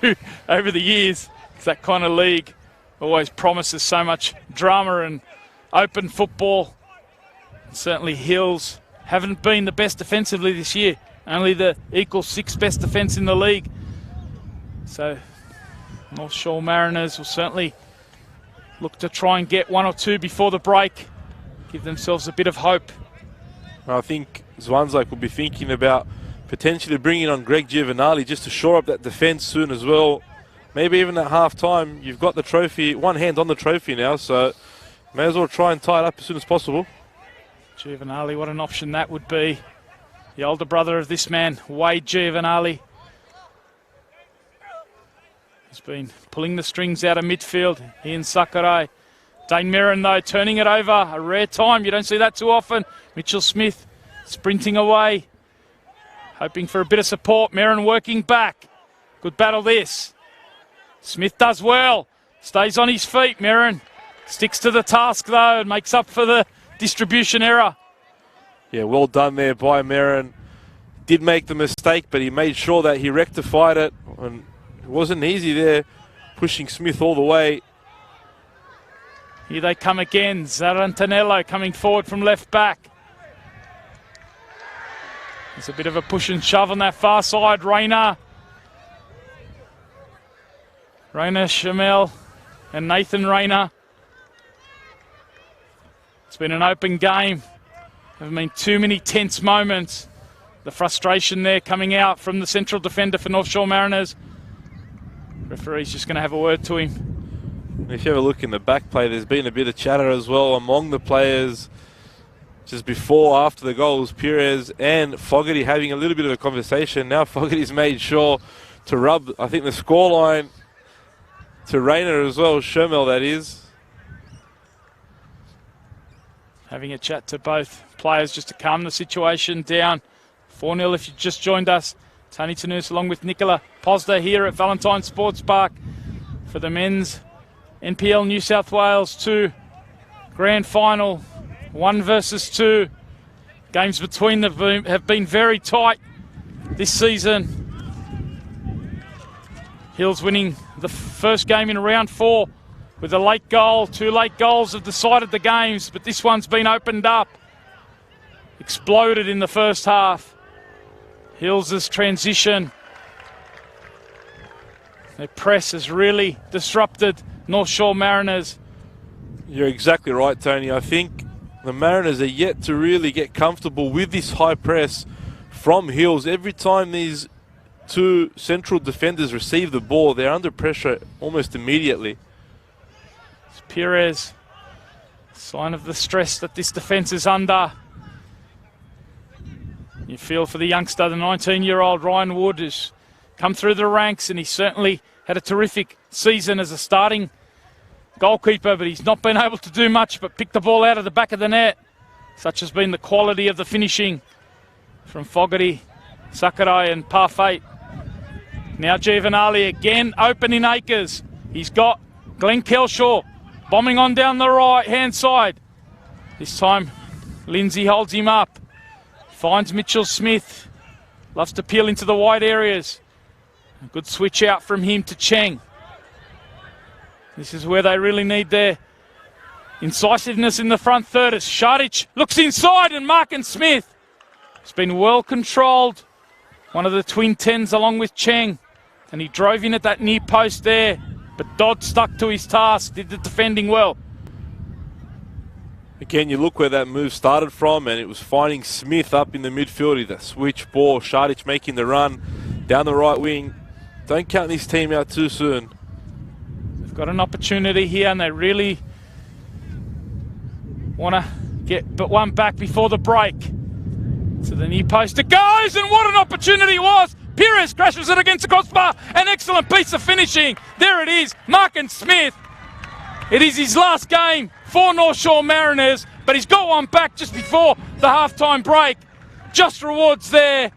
over the years. It's that kind of league. Always promises so much drama and open football. And certainly Hills haven't been the best defensively this year. Only the equal 6th best defence in the league. So North Shore Mariners will certainly look to try and get 1 or 2 before the break. Give themselves a bit of hope. I think Zwanzak will be thinking about potentially bringing on Greg Giovanali just to shore up that defence soon as well. Maybe even at half-time, you've got the trophy, one hand on the trophy now, so may as well try and tie it up as soon as possible. Giovanali, what an option that would be. The older brother of this man, Wade Giovanali. He's been pulling the strings out of midfield. He and Sakurai. Dane Merrin, though, turning it over. A rare time. You don't see that too often. Mitchell Smith sprinting away. Hoping for a bit of support. Merrin working back. Good battle this. Smith does well. Stays on his feet, Merrin. Sticks to the task, though, and makes up for the distribution error. Yeah, well done there by Merrin. Did make the mistake, but he made sure that he rectified it. And it wasn't easy there, pushing Smith all the way. Here they come again. Zarantanello coming forward from left back. There's a bit of a push and shove on that far side. Rayner Shamel and Nathan Rayner. It's been an open game. There have been too many tense moments. The frustration there coming out from the central defender for North Shore Mariners. Referee's just going to have a word to him. If you have a look in the back play, there's been a bit of chatter as well among the players just before, after the goals. Perez and Fogarty having a little bit of a conversation. Now Fogarty's made sure to rub, I think, the scoreline to Rayner as well, Shermel that is. Having a chat to both players just to calm the situation down. 4-0 if you just joined us. Tony Tanous along with Nicola Posda here at Valentine Sports Park for the men's NPL New South Wales 2 grand final. 1 versus 2. Games between them have been very tight this season. Hills winning the first game in round 4 with a late goal. 2 late goals have decided the games, but this one's been opened up. Exploded in the first half. Hills' transition. Their press has really disrupted North Shore Mariners. You're exactly right, Tony. I think the Mariners are yet to really get comfortable with this high press from Hills. Every time these 2 central defenders receive the ball, they're under pressure almost immediately. It's Perez, sign of the stress that this defence is under. You feel for the youngster, the 19-year-old Ryan Wood, who's come through the ranks, and he certainly had a terrific season as a starting goalkeeper, but he's not been able to do much but pick the ball out of the back of the net. Such has been the quality of the finishing from Fogarty, Sakurai and Parfait. Now Giovanali again, open in acres. He's got Glenn Kelshaw bombing on down the right-hand side. This time, Lindsay holds him up. Finds Mitchell Smith. Loves to peel into the wide areas. A good switch out from him to Cheng. This is where they really need their incisiveness in the front third. As Šarić looks inside, and Markin Smith has been well controlled. One of the twin tens along with Cheng. And he drove in at that near post there. But Dodd stuck to his task, did the defending well. Again, you look where that move started from, and it was finding Smith up in the midfield. The switch ball, Šarić making the run down the right wing. Don't count this team out too soon. They've got an opportunity here, and they really want to get but one back before the break. To the near post it goes, and what an opportunity it was! Perez crashes it against the crossbar. An excellent piece of finishing. There it is, Markin Smith. It is his last game for North Shore Mariners, but he's got one back just before the halftime break. Just rewards there.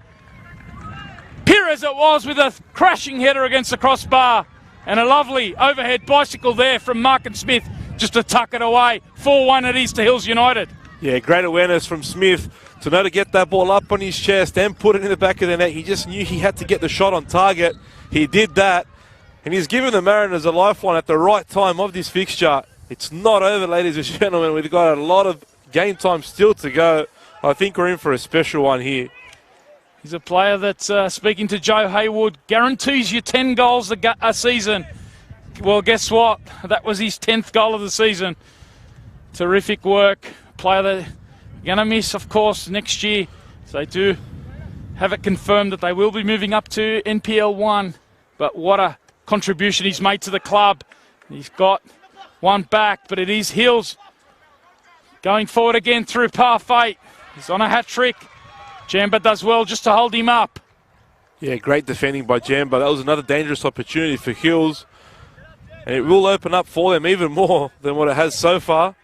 Perez it was with a crashing header against the crossbar, and a lovely overhead bicycle there from Markin Smith just to tuck it away. 4-1 it is to Hills United. Yeah, great awareness from Smith to know to get that ball up on his chest and put it in the back of the net. He just knew he had to get the shot on target. He did that. And he's given the Mariners a lifeline at the right time of this fixture. It's not over, ladies and gentlemen. We've got a lot of game time still to go. I think we're in for a special one here. He's a player that's, speaking to Joe Haywood, guarantees you 10 goals a season. Well, guess what? That was his 10th goal of the season. Terrific work. Player that going to miss, of course, next year. So they do have it confirmed that they will be moving up to NPL 1. But what a contribution he's made to the club. He's got one back, but it is Hills going forward again through Parfait. He's on a hat-trick. Jamba does well just to hold him up. Yeah, great defending by Jamba. That was another dangerous opportunity for Hills. And it will open up for them even more than what it has so far.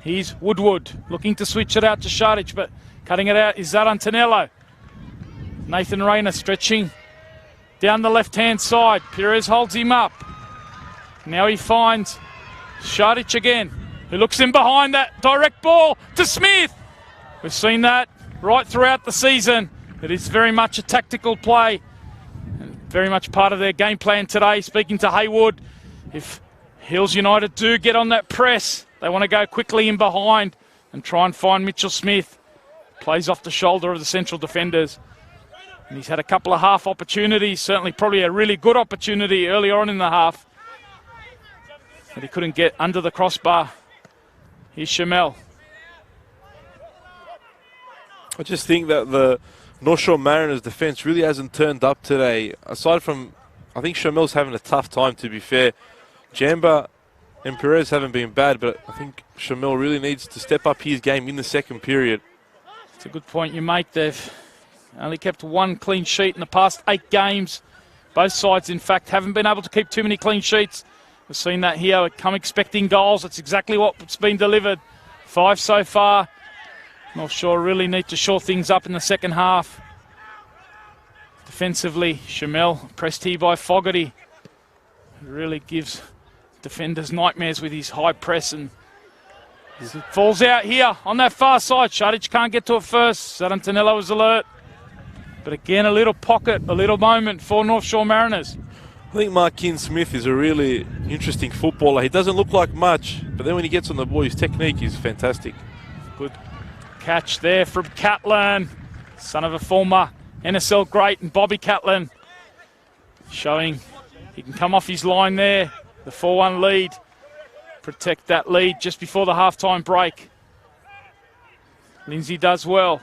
Here's Woodward looking to switch it out to Šarić, but cutting it out is Zarantanello. Nathan Rayner stretching down the left-hand side. Perez holds him up. Now he finds Šarić again, who looks in behind that direct ball to Smith. We've seen that right throughout the season. It is very much a tactical play and very much part of their game plan today. Speaking to Haywood, if Hills United do get on that press, they want to go quickly in behind and try and find Mitchell Smith. Plays off the shoulder of the central defenders. And he's had a couple of half opportunities, certainly probably a really good opportunity earlier on in the half. but he couldn't get under the crossbar. Here's Shamel. I just think that the North Shore Mariners defence really hasn't turned up today. Aside from, I think Shamel's having a tough time, to be fair. Jamba and Perez haven't been bad, but I think Shamel really needs to step up his game in the second period. It's a good point you make. They've only kept one clean sheet in the past 8 games. Both sides, in fact, haven't been able to keep too many clean sheets. We've seen that here. Come expecting goals. That's exactly what's been delivered. 5 so far. North Shore really need to shore things up in the second half. Defensively, Shamel pressed here by Fogarty. Really gives defenders nightmares with his high press, and it falls out here on that far side. Shadic can't get to it first. Sarantanello is alert. But again, a little pocket, a little moment for North Shore Mariners. I think Markin Smith is a really interesting footballer. He doesn't look like much, but then when he gets on the ball, his technique is fantastic. Good catch there from Catlin, son of a former NSL great, and Bobby Catlin showing he can come off his line there. The 4-1 lead. Protect that lead just before the halftime break. Lindsay does well.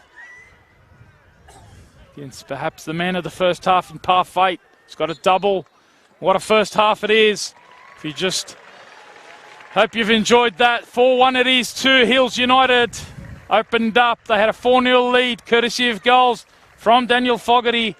Against perhaps the man of the first half in par fate. He's got a double. What a first half it is. If you just hope you've enjoyed that. 4-1 it is to Hills United. Opened up. They had a 4-0 lead, courtesy of goals from Daniel Fogarty,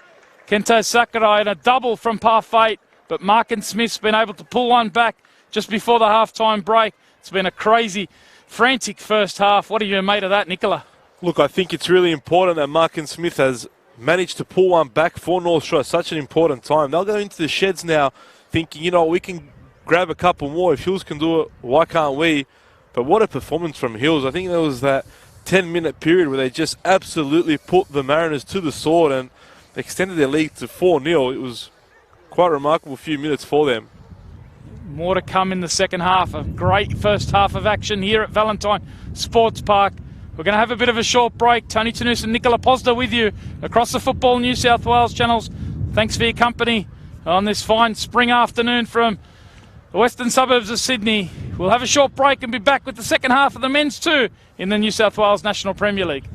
Kento Sakurai, and a double from par fate. But Markin Smith's been able to pull one back just before the halftime break. It's been a crazy, frantic first half. What have you made of that, Nicola? Look, I think it's really important that Markin Smith has managed to pull one back for North Shore at such an important time. They'll go into the sheds now thinking, you know, we can grab a couple more. If Hills can do it, why can't we? But what a performance from Hills. I think there was that 10-minute period where they just absolutely put the Mariners to the sword and extended their lead to 4-0. It was quite a remarkable few minutes for them. More to come in the second half. A great first half of action here at Valentine Sports Park. We're going to have a bit of a short break. Tony Tanus and Nicola Posda with you across the Football New South Wales channels. Thanks for your company on this fine spring afternoon from the western suburbs of Sydney. We'll have a short break and be back with the second half of the men's two in the New South Wales National Premier League.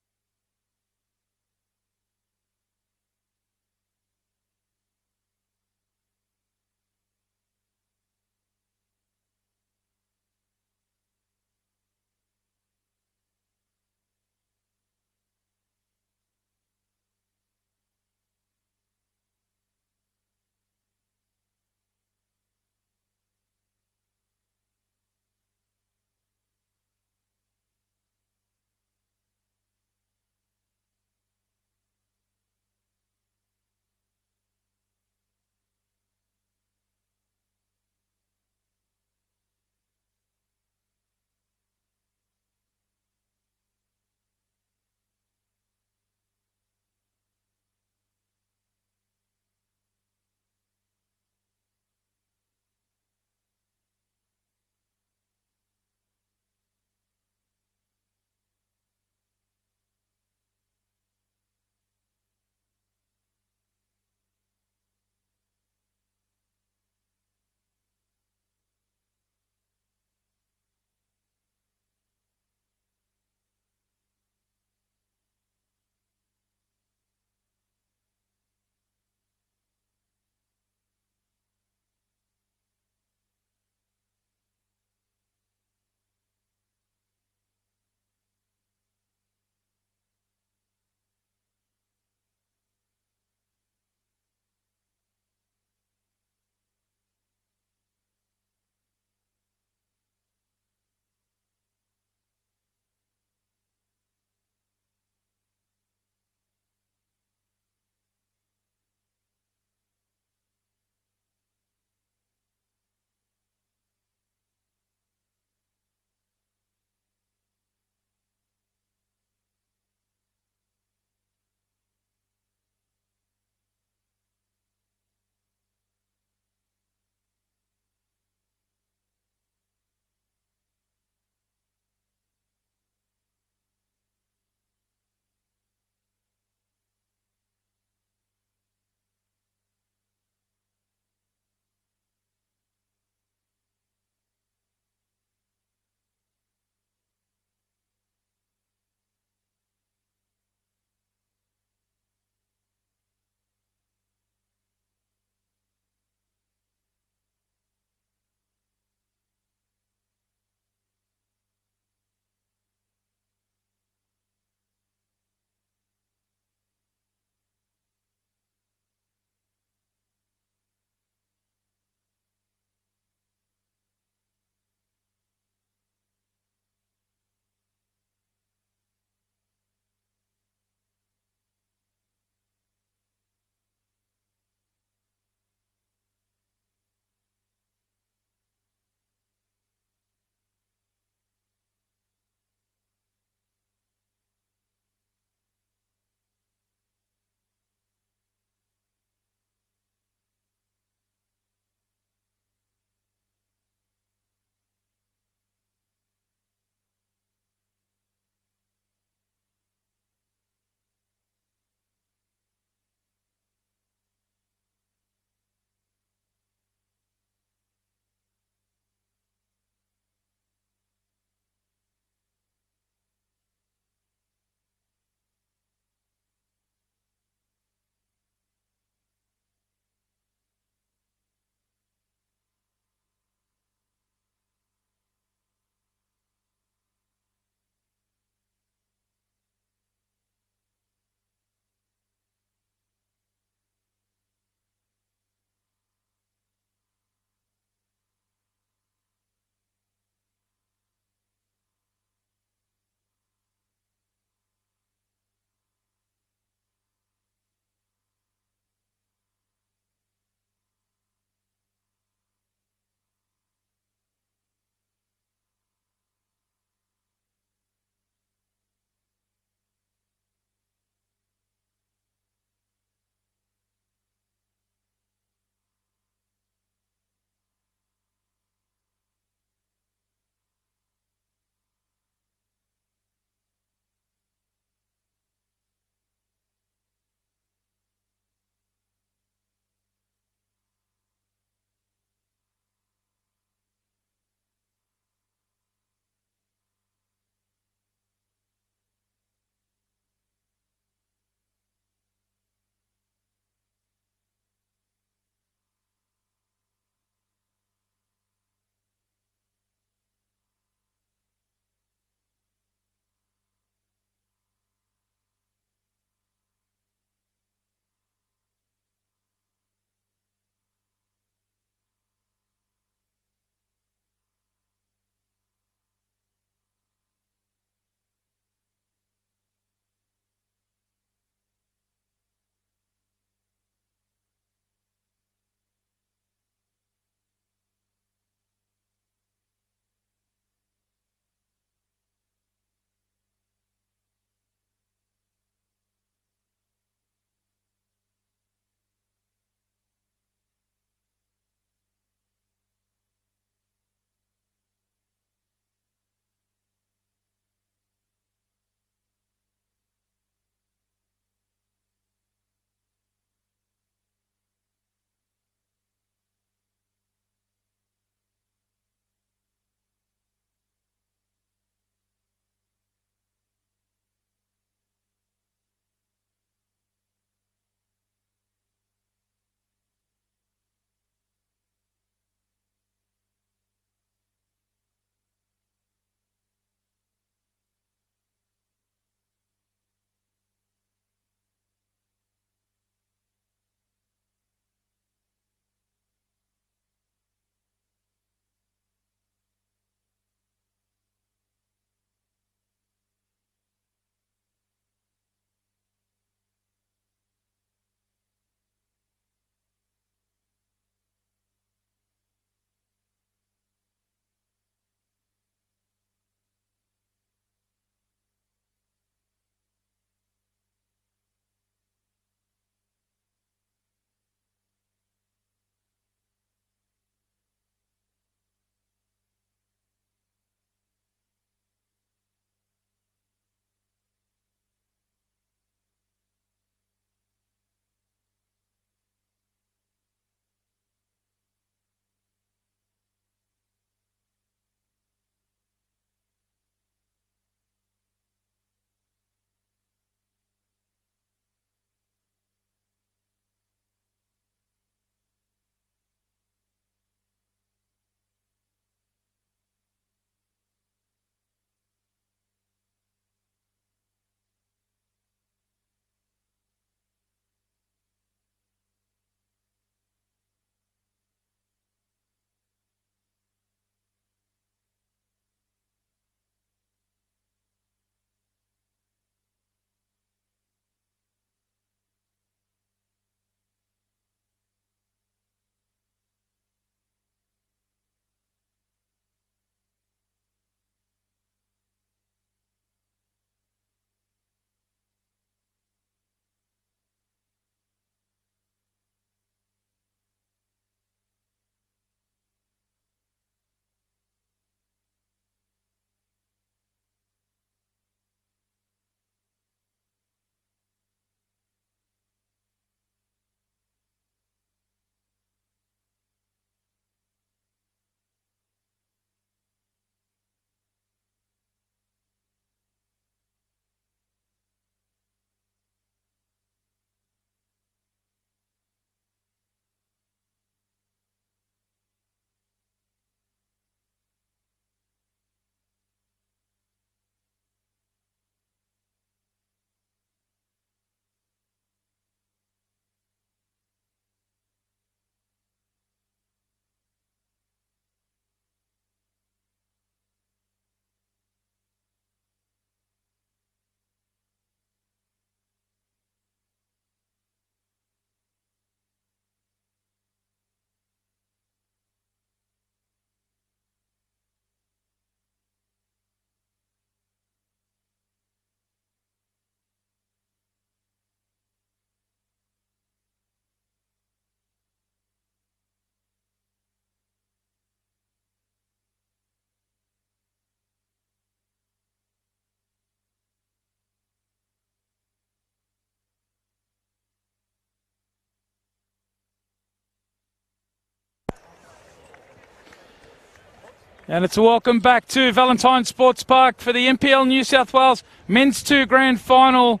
And it's a welcome back to Valentine Sports Park for the NPL New South Wales Men's 2 Grand Final.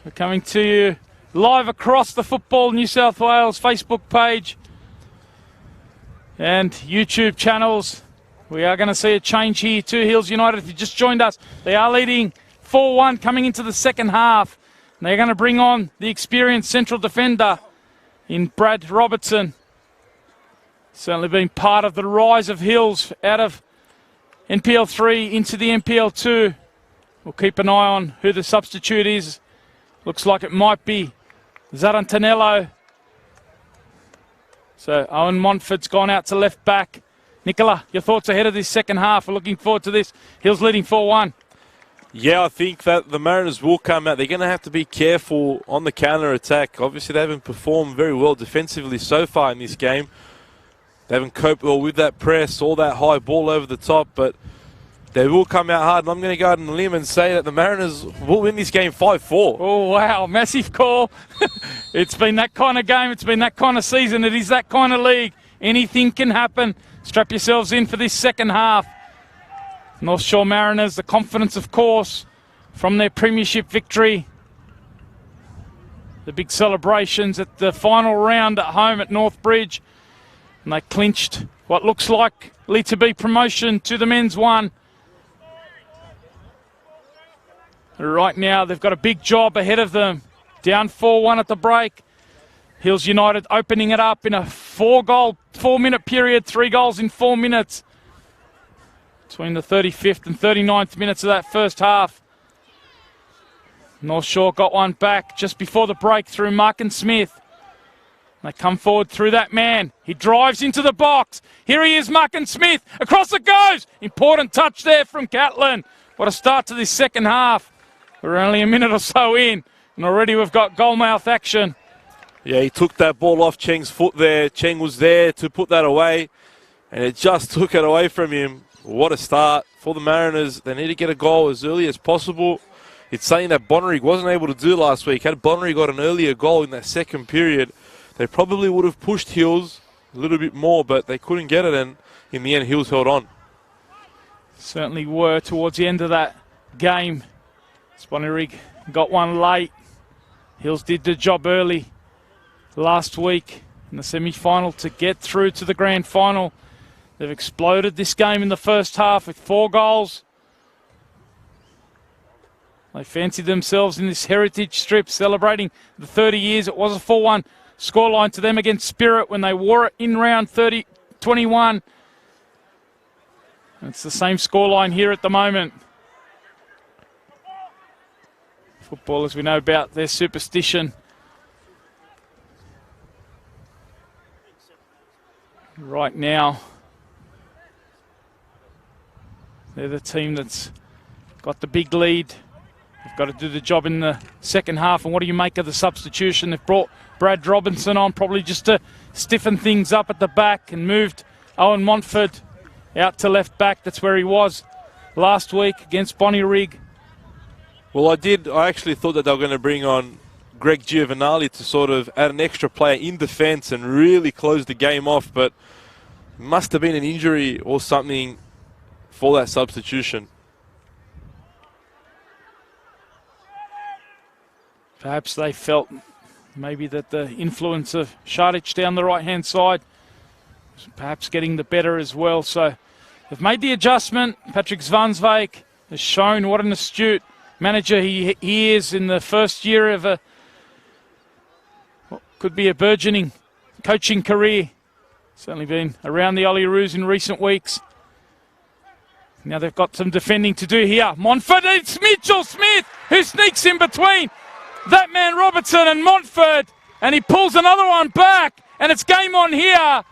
We're coming to you live across the Football New South Wales Facebook page and YouTube channels. We are going to see a change here to Hills United. If you just joined us, they are leading 4-1 coming into the second half. And they're going to bring on the experienced central defender in Brad Robertson. Certainly been part of the rise of Hills out of NPL 3 into the NPL 2. We'll keep an eye on who the substitute is. Looks like it might be Zarantanello. So Owen Montford's gone out to left back. Nicola, your thoughts ahead of this second half? We're looking forward to this. Hills leading 4-1. Yeah, I think that the Mariners will come out. They're going to have to be careful on the counter-attack. Obviously, they haven't performed very well defensively so far in this game. They haven't coped well with that press, all that high ball over the top, but they will come out hard. And I'm going to go out on a limb and say that the Mariners will win this game 5-4. Oh, wow, massive call. It's been that kind of game. It's been that kind of season. It is that kind of league. Anything can happen. Strap yourselves in for this second half. North Shore Mariners, the confidence, of course, from their premiership victory. The big celebrations at the final round at home at Northbridge. And they clinched what looks likely to be promotion to the Men's 1. Right now, they've got a big job ahead of them. Down 4-1 at the break. Hills United opening it up in a 4-minute period. 3 goals in 4 minutes. Between the 35th and 39th minutes of that first half. North Shore got one back just before the break through Markin Smith. They come forward through that man. He drives into the box. Here he is, Markin Smith. Across it goes. Important touch there from Catlin. What a start to this second half. We're only a minute or so in, and already we've got goalmouth action. Yeah, he took that ball off Cheng's foot there. Cheng was there to put that away, and it just took it away from him. What a start for the Mariners. They need to get a goal as early as possible. It's something that Bonnerig wasn't able to do last week. Had Bonnerig got an earlier goal in that second period, they probably would have pushed Hills a little bit more, but they couldn't get it, and in the end, Hills held on. Certainly were towards the end of that game. Bonnerig got one late. Hills did the job early last week in the semi-final to get through to the grand final. They've exploded this game in the first half with 4 goals. They fancied themselves in this heritage strip, celebrating the 30 years. It was a 4-1 scoreline to them against Spirit when they wore it in round 21. It's the same scoreline here at the moment. Footballers, we know about their superstition. Right now, they're the team that's got the big lead. They've got to do the job in the second half. And what do you make of the substitution? They've brought Brad Robinson on probably just to stiffen things up at the back and moved Owen Montford out to left back. That's where he was last week against Bonnerig. Well, I actually thought that they were going to bring on Greg Giovanali to sort of add an extra player in defence and really close the game off, but it must have been an injury or something for that substitution. Perhaps they felt maybe that the influence of Šarić down the right-hand side was perhaps getting the better as well. So they've made the adjustment. Patrick Zvansvik has shown what an astute manager he is in the first year of what could be a burgeoning coaching career. Certainly been around the Olyroos in recent weeks. Now they've got some defending to do here. Montford, it's Mitchell Smith who sneaks in between that man Robertson and Montford, and he pulls another one back, and it's game on here.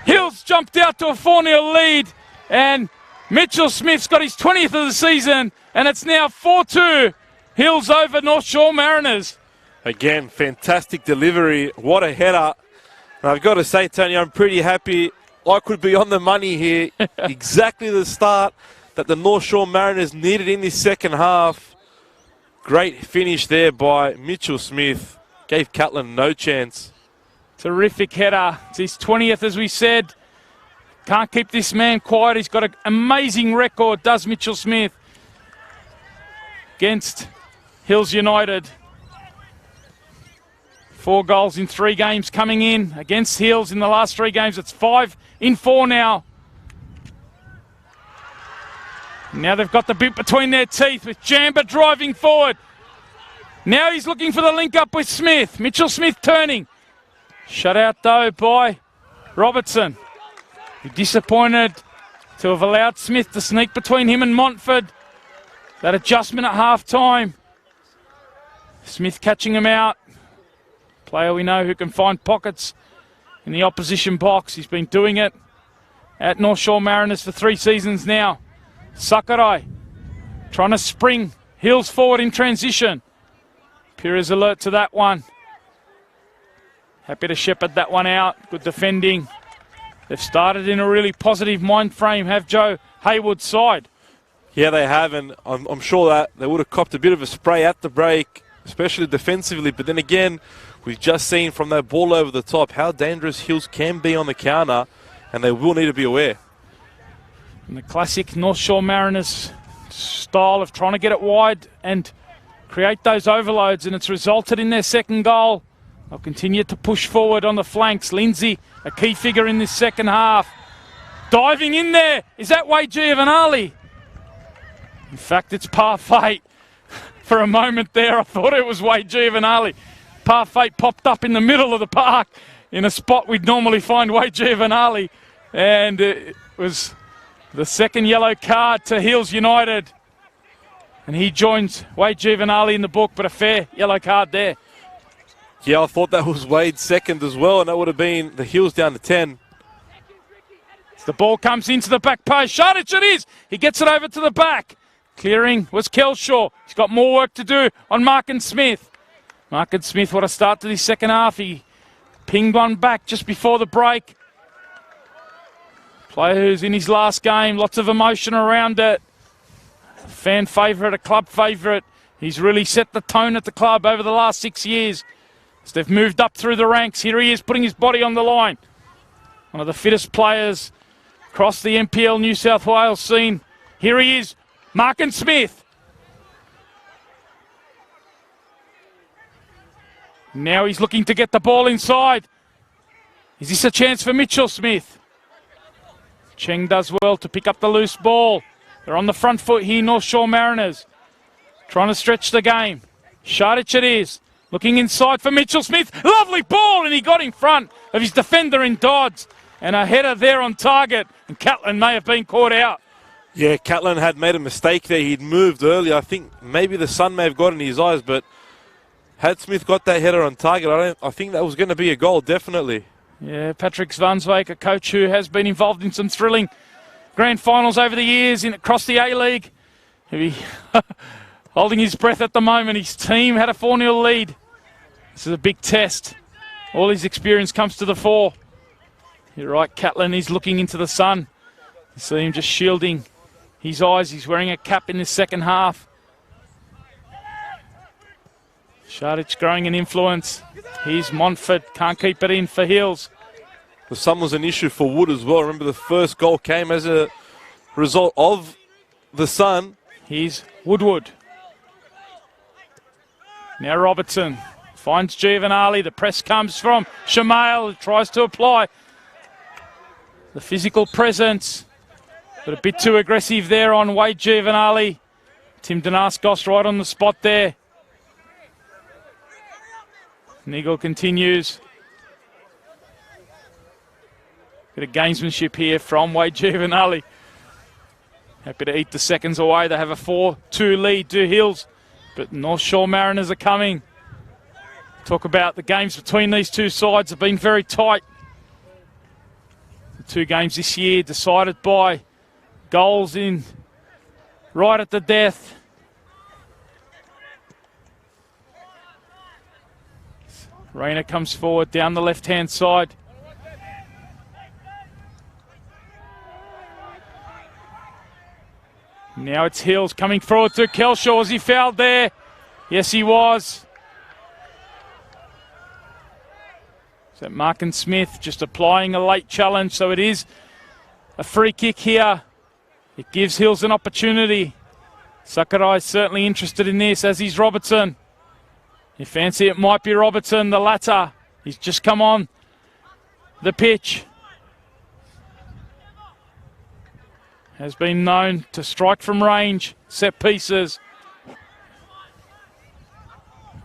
Hills jumped out to a 4-0 lead, and Mitchell Smith's got his 20th of the season, and it's now 4-2. Hills over North Shore Mariners. Again, fantastic delivery. What a header. And I've got to say, Tony, I'm pretty happy. I could be on the money here. Exactly the start that the North Shore Mariners needed in this second half. Great finish there by Mitchell Smith. Gave Catlin no chance. Terrific header. It's his 20th, as we said. Can't keep this man quiet. He's got an amazing record, does Mitchell Smith, against Hills United. 4 goals in 3 games coming in against Hills in the last 3 games. It's 5 in 4 now. Now they've got the bit between their teeth with Jamba driving forward. Now he's looking for the link up with Smith. Mitchell Smith turning. Shut out though by Robertson. Disappointed to have allowed Smith to sneak between him and Montford. That adjustment at half time. Smith catching him out. Player we know who can find pockets in the opposition box. He's been doing it at North Shore Mariners for 3 seasons now. Sakurai trying to spring Hills forward in transition. Pira's alert to that one. Happy to shepherd that one out. Good defending. They've started in a really positive mind frame, have Joe Haywood's side. Yeah, they have, and I'm sure that they would have copped a bit of a spray at the break, especially defensively. But then again, we've just seen from that ball over the top how dangerous Hills can be on the counter, and they will need to be aware. And the classic North Shore Mariners style of trying to get it wide and create those overloads, and it's resulted in their second goal. They'll continue to push forward on the flanks. Lindsay, a key figure in this second half. Diving in there. Is that Wade Giovanali? In fact, it's Parfait. For a moment there, I thought it was Wade Giovanali. Parfait popped up in the middle of the park in a spot we'd normally find Wade Giovanali. And it was the second yellow card to Hills United. And he joins Wade Giovanali in the book, but a fair yellow card there. Yeah, I thought that was Wade's second as well, and that would have been the Hills down to 10. As the ball comes into the back post. Shardich it is. He gets it over to the back. Clearing was Kelshaw. He's got more work to do on Markin Smith. Markin Smith, what a start to the second half. He pinged one back just before the break. Player who's in his last game. Lots of emotion around it. Fan favourite, a club favourite. He's really set the tone at the club over the last 6 years. As they've moved up through the ranks, here he is putting his body on the line. One of the fittest players across the NPL New South Wales scene. Here he is, Markin Smith. Now he's looking to get the ball inside. Is this a chance for Mitchell Smith? Cheng does well to pick up the loose ball. They're on the front foot here, North Shore Mariners. Trying to stretch the game. Shardich it is. Looking inside for Mitchell Smith. Lovely ball, and he got in front of his defender in Dodds. And a header there on target. And Catlin may have been caught out. Yeah, Catlin had made a mistake there. He'd moved early. I think maybe the sun may have got in his eyes, but had Smith got that header on target, I think that was going to be a goal, definitely. Yeah, Patrick Zvanswijk, a coach who has been involved in some thrilling grand finals over the years across the A-League. He'll be holding his breath at the moment. His team had a 4-0 lead. This is a big test. All his experience comes to the fore. You're right, Catlin is looking into the sun. You see him just shielding his eyes. He's wearing a cap in this second half. Shardich growing in influence. Here's Montford. Can't keep it in for Hills. The sun was an issue for Wood as well. Remember, the first goal came as a result of the sun. Here's Woodward. Now Robertson finds Giovanali. The press comes from Shamail. Tries to apply the physical presence, but a bit too aggressive there on Wade Giovanali. Tim Danaskos right on the spot there. Nigel continues. Bit of gamesmanship here from Wade Giovanali. Happy to eat the seconds away. They have a 4-2 lead to Hills, but North Shore Mariners are coming. Talk about the games between these two sides have been very tight. The 2 games this year decided by goals in right at the death. Rayner comes forward down the left-hand side. Now it's Hills coming forward to Kelshaw. Was he fouled there? Yes, he was. So Markin Smith just applying a late challenge. So it is a free kick here. It gives Hills an opportunity. Sakurai is certainly interested in this, as is Robertson. You fancy it might be Robertson, the latter. He's just come on the pitch. Has been known to strike from range, set pieces.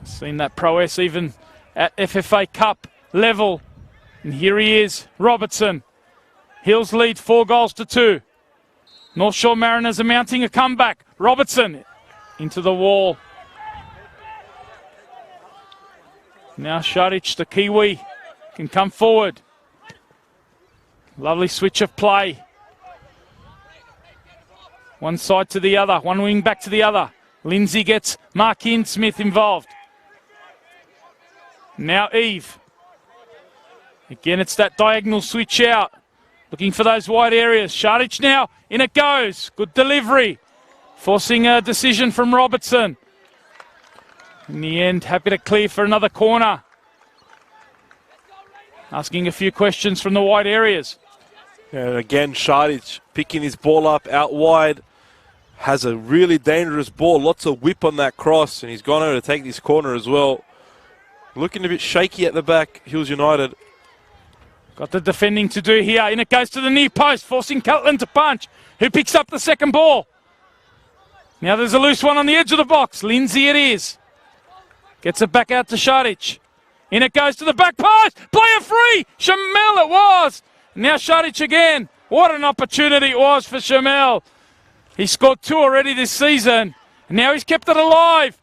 Seen that prowess even at FFA Cup level. And here he is, Robertson. Hills lead 4-2. North Shore Mariners are mounting a comeback. Robertson into the wall. Now Šarić, the Kiwi, can come forward. Lovely switch of play. One side to the other, one wing back to the other. Lindsay gets Markin Smith involved. Now Eve. Again, it's that diagonal switch out. Looking for those wide areas. Šarić now, in it goes. Good delivery. Forcing a decision from Robertson. In the end, happy to clear for another corner. Asking a few questions from the wide areas. And again, Šarić picking his ball up out wide. Has a really dangerous ball. Lots of whip on that cross. And he's gone over to take this corner as well. Looking a bit shaky at the back, Hills United. Got the defending to do here. In it goes to the near post, forcing Cutland to punch. Who picks up the second ball? Now there's a loose one on the edge of the box. Lindsay it is. Gets it back out to Šarić. In it goes to the back post. Player free. Shamel it was. Now Šarić again. What an opportunity it was for Shamel. He scored 2 already this season. And now he's kept it alive.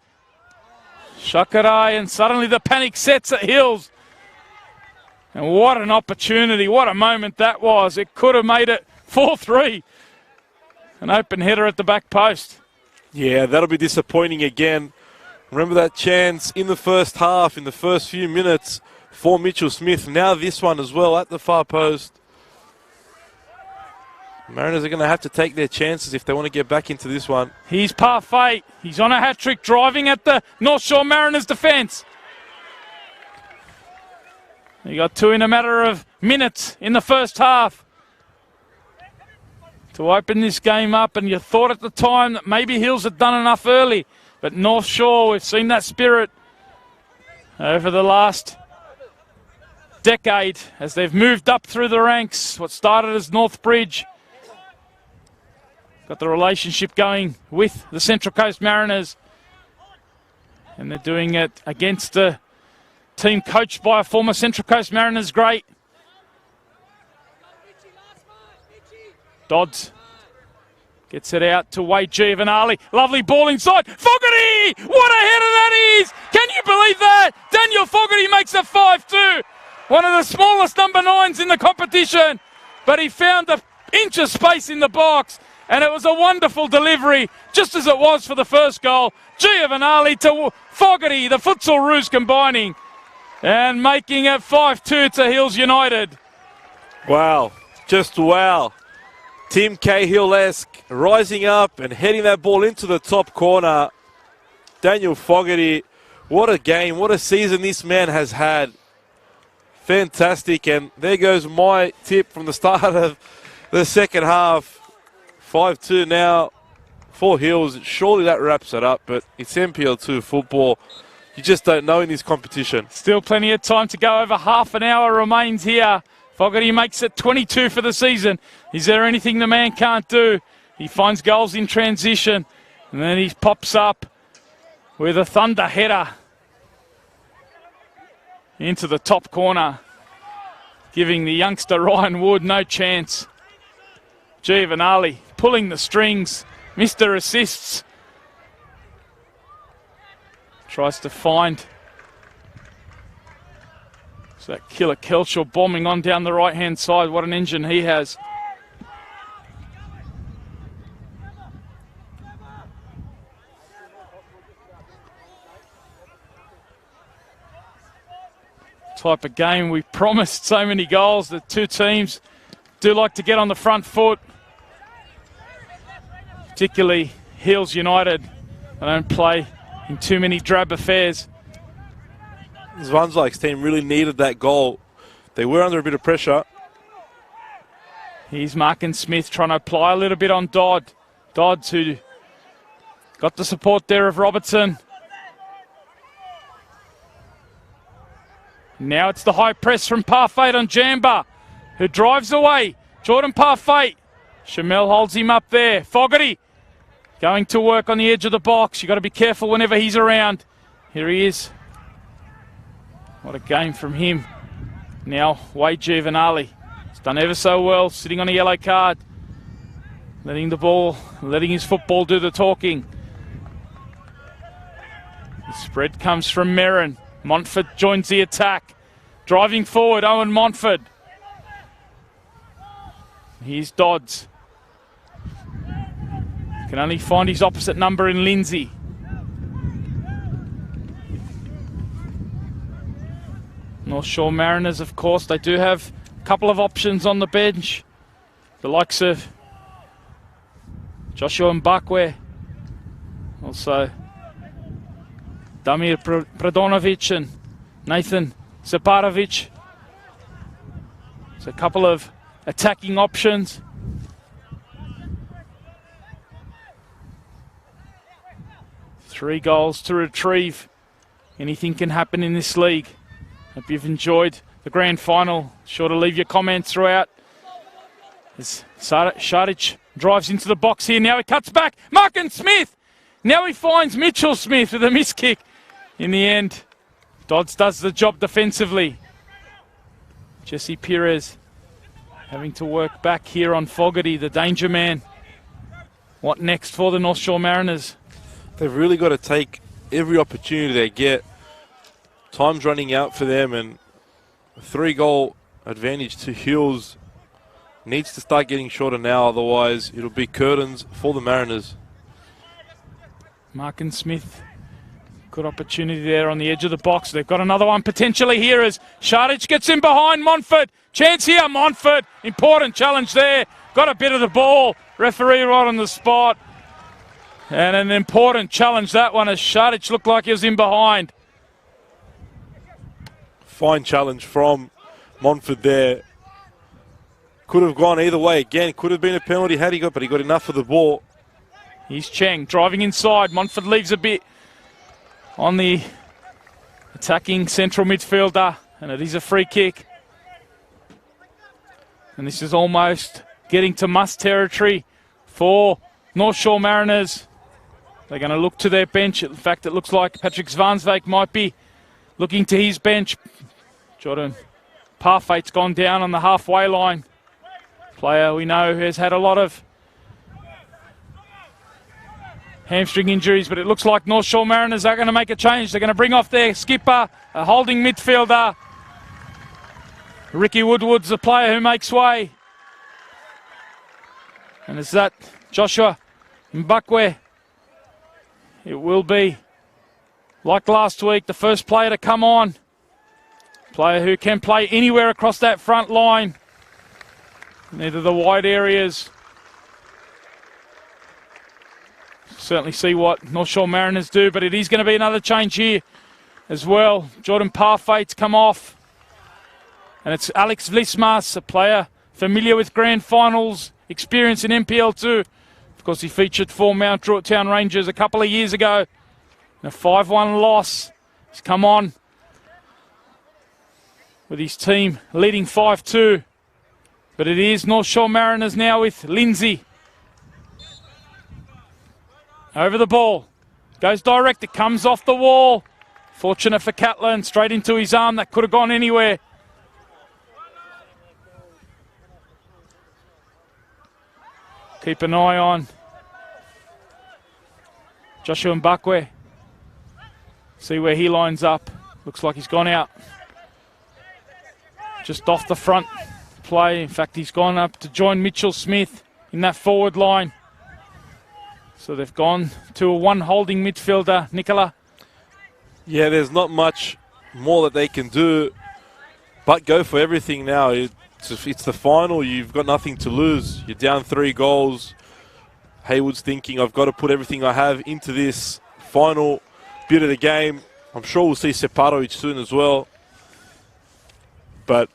Sakurai, and suddenly the panic sets at Hills. And what an opportunity. What a moment that was. It could have made it 4-3. An open header at the back post. Yeah, that'll be disappointing again. Remember that chance in the first half, in the first few minutes for Mitchell Smith. Now this one as well at the far post. Mariners are going to have to take their chances if they want to get back into this one. He's parfait. He's on a hat-trick, driving at the North Shore Mariners defence. He got 2 in a matter of minutes in the first half to open this game up, and you thought at the time that maybe Hills had done enough early. But North Shore, we've seen that spirit over the last decade as they've moved up through the ranks. What started as Northbridge got the relationship going with the Central Coast Mariners, and they're doing it against a team coached by a former Central Coast Mariners great. Dodds gets it out to Wade Giovanali. Lovely ball inside. Fogarty! What a header that is! Can you believe that? Daniel Fogarty makes it 5-2. One of the smallest number 9s in the competition. But he found an inch of space in the box. And it was a wonderful delivery, just as it was for the first goal. Giovanali to Fogarty, the futsal Roos combining. And making it 5-2 to Hills United. Wow, just wow. Tim Cahill-esque, rising up and heading that ball into the top corner. Daniel Fogarty, what a game, what a season this man has had. Fantastic, and there goes my tip from the start of the second half. 5-2 now for Hills. Surely that wraps it up, but it's NPL2 football. You just don't know in this competition. Still plenty of time to go. Over half an hour remains here. Fogarty makes it 22 for the season. Is there anything the man can't do? He finds goals in transition, and then he pops up with a thunder header into the top corner, giving the youngster Ryan Wood no chance. Giovanali pulling the strings. Mr. Assists. Tries to find. So that killer Kelshaw bombing on down the right-hand side. What an engine he has. Type of game we promised so many goals. The two teams do like to get on the front foot. Particularly Hills United. They don't play in too many drab affairs. Zwanzig's team really needed that goal. They were under a bit of pressure. Here's Markin Smith trying to apply a little bit on Dodd. Dodds, who got the support there of Robertson. Now it's the high press from Parfait on Jamba, who drives away. Jordan Parfait. Shamel holds him up there. Fogarty going to work on the edge of the box. You've got to be careful whenever he's around. Here he is. What a game from him. Now Wade Giovanali. He's done ever so well, sitting on a yellow card. Letting his football do the talking. The spread comes from Merrin. Montfort joins the attack. Driving forward, Owen Montfort. Here's Dodds. Can only find his opposite number in Lindsay. North Shore Mariners, of course, they do have a couple of options on the bench. The likes of Joshua Mbakwe. Also Damir Predonovic and Nathan Separovic. There's a couple of attacking options. Three goals to retrieve. Anything can happen in this league. Hope you've enjoyed the grand final. Sure to leave your comments throughout. As Šarić drives into the box here. Now he cuts back. Markin Smith. Now he finds Mitchell Smith with a miss kick. In the end, Dodds does the job defensively. Jesse Perez having to work back here on Fogarty, the danger man. What next for the North Shore Mariners? They've really got to take every opportunity they get. Time's running out for them, and a 3-goal advantage to Hills needs to start getting shorter now, otherwise it'll be curtains for the Mariners. Markin Smith, good opportunity there on the edge of the box. They've got another one potentially here as Šarić gets in behind Montfort. Chance here, Montfort. Important challenge there. Got a bit of the ball. Referee right on the spot. And an important challenge that one as Šarić looked like he was in behind. Fine challenge from Montfort there. Could have gone either way. Again, could have been a penalty had he got, but he got enough of the ball. Here's Cheng driving inside. Montfort leaves a bit on the attacking central midfielder, and it is a free kick. And this is almost getting to must territory for North Shore Mariners. They're going to look to their bench. In fact, it looks like Patrick Zvansvik might be looking to his bench. Jordan Parfait's gone down on the halfway line. Player we know who has had a lot of hamstring injuries, but it looks like North Shore Mariners are going to make a change. They're going to bring off their skipper, a holding midfielder. Ricky Woodward's the player who makes way. And is that Joshua Mbakwe? It will be, like last week, the first player to come on. Player who can play anywhere across that front line. Neither the wide areas. Certainly see what North Shore Mariners do, but it is going to be another change here as well. Jordan Parfait's come off. And it's Alex Vlismas, a player familiar with grand finals, experience in NPL too. Of course, he featured for Mount Druitt Town Rangers a couple of years ago. In a 5-1 loss. He's come on with his team leading 5-2. But it is North Shore Mariners now with Lindsay. Over the ball. Goes direct. It comes off the wall. Fortunate for Catlin. Straight into his arm. That could have gone anywhere. Keep an eye on Joshua Mbakwe. See where he lines up. Looks like he's gone out just off the front play. In fact, he's gone up to join Mitchell Smith in that forward line. So they've gone to a one holding midfielder, Nicola. Yeah, there's not much more that they can do but go for everything now. It's the final. You've got nothing to lose. You're down 3 goals. Haywood's thinking, I've got to put everything I have into this final bit of the game. I'm sure we'll see Separovic soon as well. But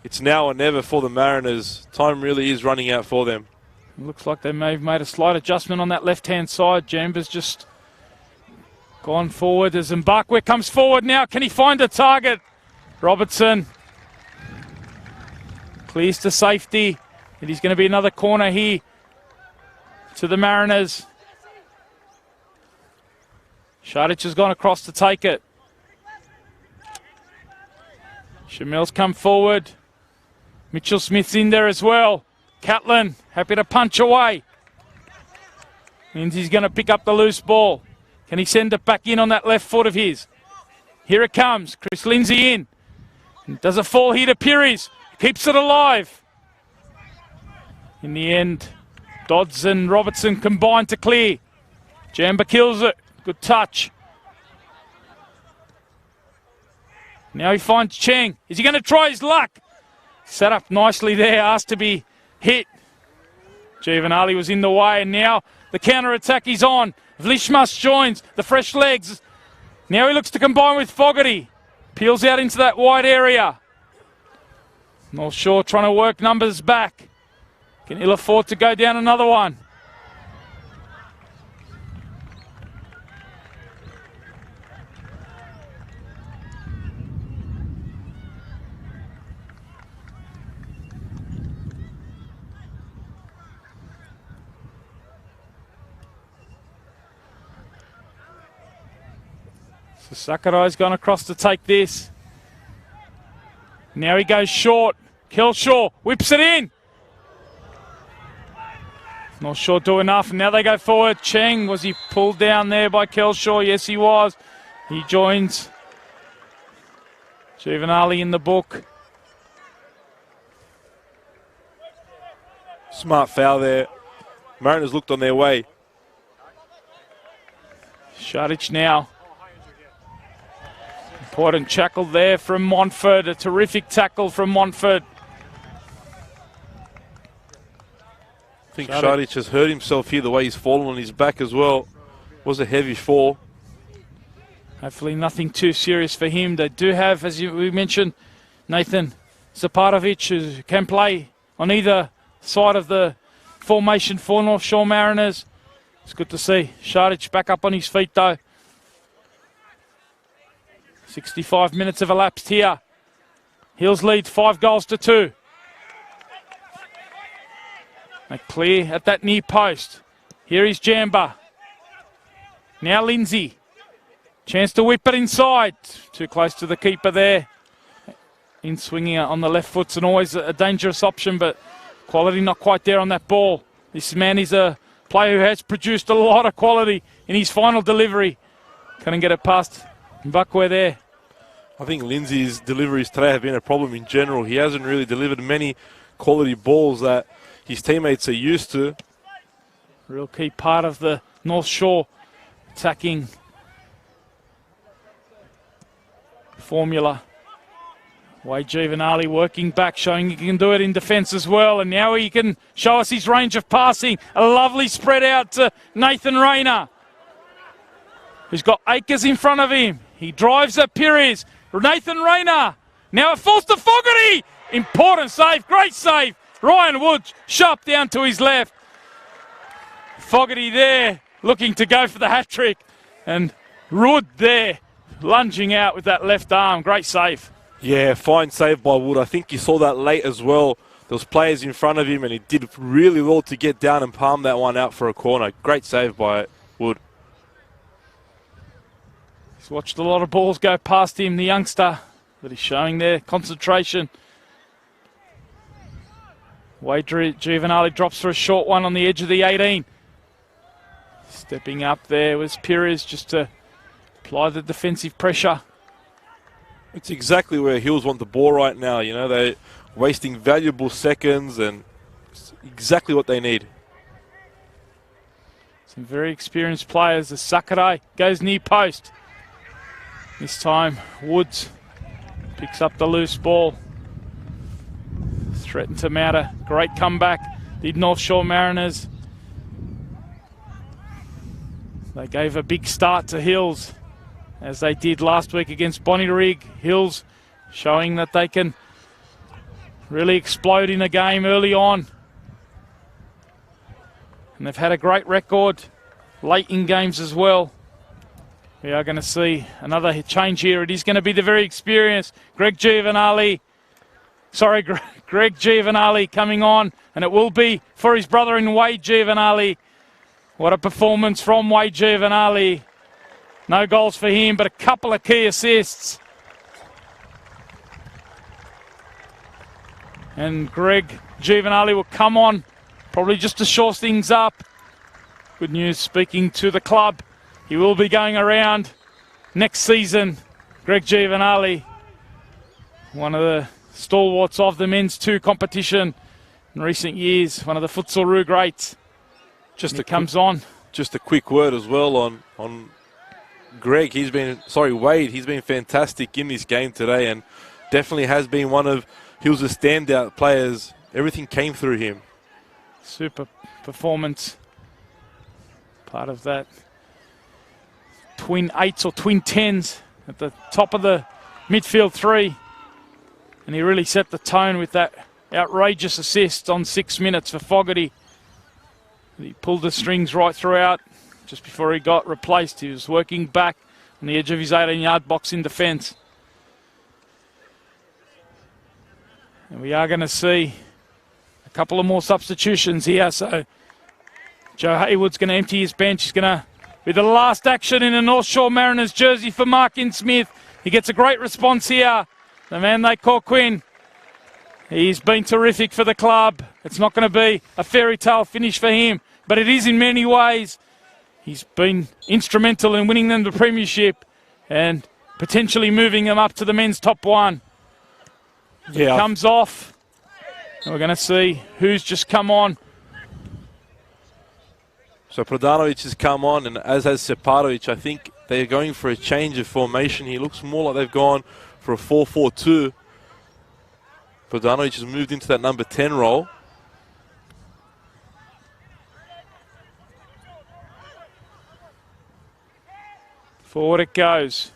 it's now or never for the Mariners. Time really is running out for them. It looks like they may have made a slight adjustment on that left-hand side. Jamba's just gone forward as Mbakwe comes forward now. Can he find a target? Robertson clears to safety. It is going to be another corner here to the Mariners. Šarić has gone across to take it. Shamil's come forward. Mitchell Smith's in there as well. Catlin happy to punch away. Lindsay's going to pick up the loose ball. Can he send it back in on that left foot of his? Here it comes. Chris Lindsay in. Does it fall here to Pires? Keeps it alive. In the end, Dodds and Robertson combine to clear. Jamba kills it. Good touch. Now he finds Cheng. Is he going to try his luck? Set up nicely there. Asked to be hit. Giovanali was in the way, and now the counter-attack is on. Vlishmas joins the fresh legs. Now he looks to combine with Fogarty. Peels out into that wide area. North Shore trying to work numbers back. Can ill afford to go down another one. So Sakurai's gone across to take this. Now he goes short. Kelshaw whips it in. Not sure do enough. Now they go forward. Cheng, was he pulled down there by Kelshaw? Yes, he was. He joins Giovanali in the book. Smart foul there. Mariners looked on their way. Šarić now. Important tackle there from Montfort. A terrific tackle from Montfort. I think Šarić has hurt himself here, the way he's fallen on his back as well. Was a heavy fall. Hopefully nothing too serious for him. They do have, as we mentioned, Nathan Zaparovic, who can play on either side of the formation for North Shore Mariners. It's good to see Šarić back up on his feet though. 65 minutes have elapsed here. Hills lead 5-2. They clear at that near post. Here is Jamba. Now Lindsay. Chance to whip it inside. Too close to the keeper there. In swinging on the left foot's and always a dangerous option, but quality not quite there on that ball. This man is a player who has produced a lot of quality in his final delivery. Couldn't get it past Mbakwe there. I think Lindsay's deliveries today have been a problem in general. He hasn't really delivered many quality balls that his teammates are used to. Real key part of the North Shore attacking formula. Wade Giovanali working back, showing he can do it in defence as well. And now he can show us his range of passing. A lovely spread out to Nathan Rayner, who's got Akers in front of him. He drives at Pires. Nathan Rayner. Now it falls to Fogarty. Important save. Great save. Ryan Woods sharp down to his left. Fogarty there looking to go for the hat-trick. And Wood there lunging out with that left arm. Great save. Yeah, fine save by Wood. I think you saw that late as well. There was players in front of him and he did really well to get down and palm that one out for a corner. Great save by Wood. He's watched a lot of balls go past him, the youngster, but he's showing there concentration. Wade Giovanali drops for a short one on the edge of the 18. Stepping up there was Pires just to apply the defensive pressure. It's exactly where Hills want the ball right now. You know, they're wasting valuable seconds and it's exactly what they need. Some very experienced players. As Sakurai goes near post. This time, Woods picks up the loose ball. Threatened to mount a great comeback. The North Shore Mariners. They gave a big start to Hills, as they did last week against Bonnyrigg. Hills showing that they can really explode in a game early on. And they've had a great record late in games as well. We are going to see another change here. It is going to be the very experienced Greg Giovanali coming on, and it will be for his brother in Wade Giovanali. What a performance from Wade Giovanali. No goals for him, but a couple of key assists. And Greg Giovanali will come on, probably just to shore things up. Good news speaking to the club. He will be going around next season. Greg Giovanali, one of the stalwarts of the men's 2 competition in recent years, one of the Futsalroo greats. Comes on. Just a quick word as well on Wade. He's been fantastic in this game today and definitely has been he was a standout players. Everything came through him. Super performance. Part of that twin 8s or twin 10s at the top of the midfield 3. And he really set the tone with that outrageous assist on 6 minutes for Fogarty. He pulled the strings right throughout. Just before he got replaced, he was working back on the edge of his 18-yard box in defence. And we are going to see a couple of more substitutions here. So Joe Hayward's going to empty his bench. He's going to be the last action in a North Shore Mariners jersey for Markin Smith. He gets a great response here. The man they call Quinn. He's been terrific for the club. It's not going to be a fairy tale finish for him, but it is in many ways. He's been instrumental in winning them the premiership and potentially moving them up to the men's top 1. Yeah. Comes off. And we're going to see who's just come on. So Pradanovic has come on, and as has Separovic. I think they're going for a change of formation. He looks more like they've gone for a 4-4-2. Pradanovic has moved into that number 10 role. Forward it goes.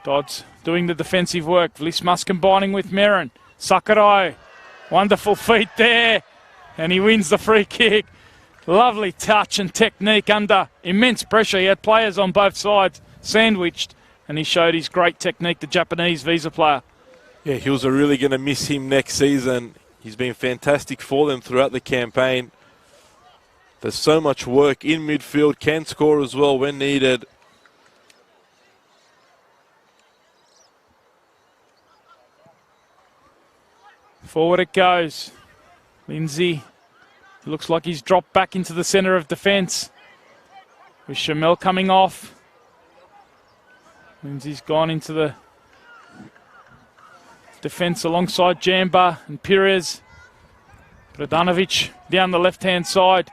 Dodds doing the defensive work. Vlismas combining with Merrin. Sakurai. Wonderful feet there. And he wins the free kick. Lovely touch and technique under immense pressure. He had players on both sides sandwiched. And he showed his great technique, the Japanese visa player. Yeah, Hills are really going to miss him next season. He's been fantastic for them throughout the campaign. There's so much work in midfield. Can score as well when needed. Forward it goes. Lindsay looks like he's dropped back into the centre of defence. With Shamel coming off. Lindsay's gone into the defence alongside Jamba and Perez. Pradanovic down the left-hand side.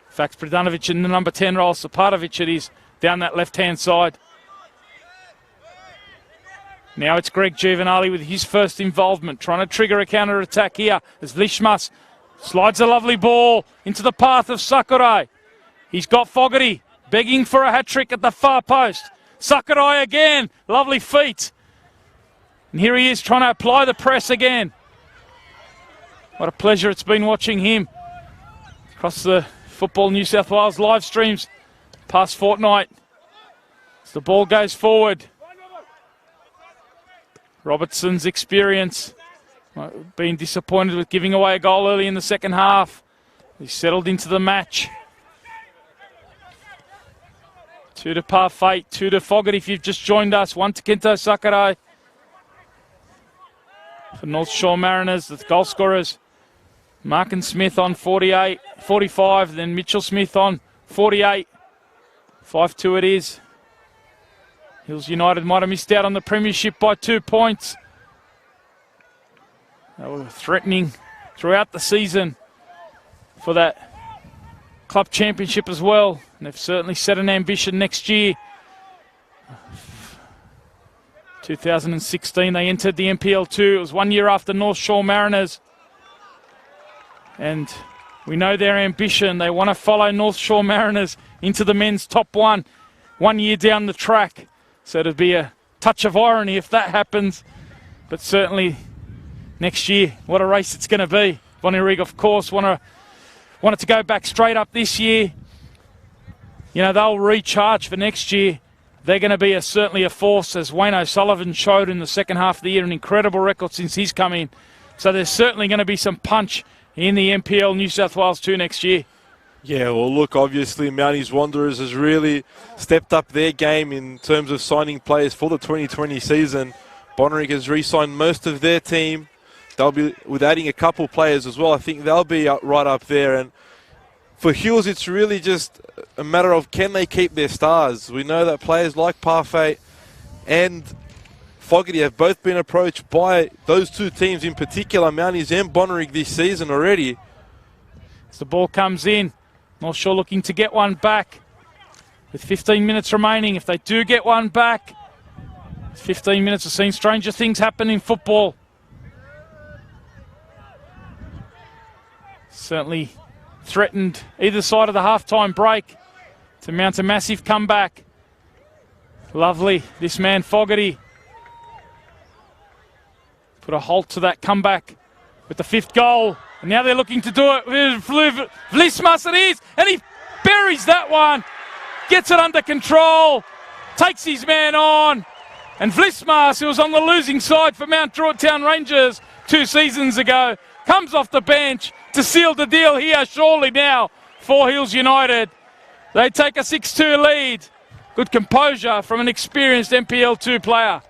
In fact, Pradanovic in the number 10 role. Saparovic it is down that left-hand side. Now it's Greg Giovanali with his first involvement, trying to trigger a counter-attack here as Vlismas slides a lovely ball into the path of Sakurai. He's got Fogarty begging for a hat-trick at the far post. Sakurai again, lovely feet. And here he is trying to apply the press again. What a pleasure it's been watching him across the Football New South Wales live streams past fortnight. As the ball goes forward. Robertson's experience, being disappointed with giving away a goal early in the second half. He's settled into the match. 2 to Parfait, 2 to Fogarty if you've just joined us, 1 to Kento Sakurai. For North Shore Mariners, the goal scorers, Markin Smith on 45, then Mitchell Smith on 48. 5-2 it is. Hills United might have missed out on the premiership by 2 points. They were threatening throughout the season for that club championship as well. And they've certainly set an ambition next year. 2016 they entered the NPL 2. It was 1 year after North Shore Mariners. And we know their ambition. They want to follow North Shore Mariners into the men's top 1 year down the track. So it'd be a touch of irony if that happens. but certainly next year, what a race it's going to be. Bonnyrigg, of course, want it to go back straight up this year. You know, they'll recharge for next year. They're going to be certainly a force, as Wayne O'Sullivan showed in the second half of the year, an incredible record since he's come in. So there's certainly going to be some punch in the NPL New South Wales 2 next year. Yeah, well, look, obviously Mounties Wanderers has really stepped up their game in terms of signing players for the 2020 season. Bonnyrigg has re-signed most of their team. They'll be, with adding a couple players as well, I think they'll be right up there. And for Hills, it's really just a matter of can they keep their stars. We know that players like Parfait and Fogarty have both been approached by those two teams in particular, Mounties and Bonnyrigg, this season already. As the ball comes in, North Shore looking to get one back with 15 minutes remaining. If they do get one back, 15 minutes, have seen stranger things happen in football. Certainly threatened either side of the half-time break to mount a massive comeback. Lovely, this man Fogarty put a halt to that comeback with the 5th goal. And now they're looking to do it with Vlismas, it is, and he buries that one, gets it under control, takes his man on, and Vlismas, who was on the losing side for Mount Druitt Town Rangers 2 seasons ago, comes off the bench to seal the deal here, surely now, for Hills United. They take a 6-2 lead. Good composure from an experienced NPL 2 player.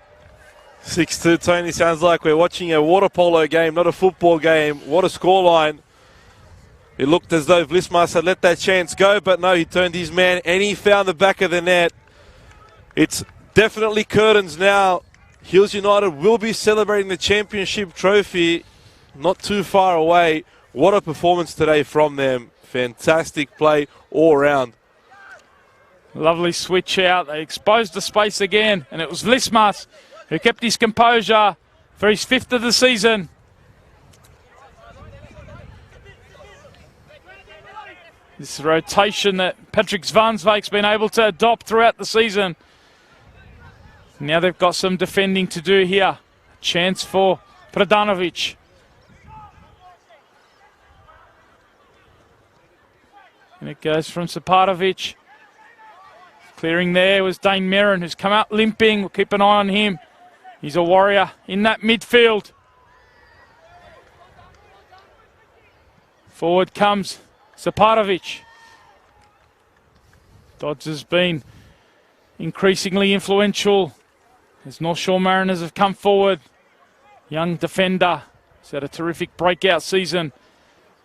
6-2, Tony. Sounds like we're watching a water polo game, not a football game. What a scoreline. It looked as though Vlismas had let that chance go, but no, he turned his man and he found the back of the net. It's definitely curtains now. Hills United will be celebrating the championship trophy not too far away. What a performance today from them. Fantastic play all round. Lovely switch out. They exposed the space again, and it was Vlismas who kept his composure for his 5th of the season. This rotation that Patrick Zvansvake's been able to adopt throughout the season. Now they've got some defending to do here. A chance for Pradanovic. And it goes from Saparovic. Clearing there was Dane Merrin, who's come out limping. We'll keep an eye on him. He's a warrior in that midfield. Forward comes Saparovic. Dodds has been increasingly influential as North Shore Mariners have come forward. Young defender. He's had a terrific breakout season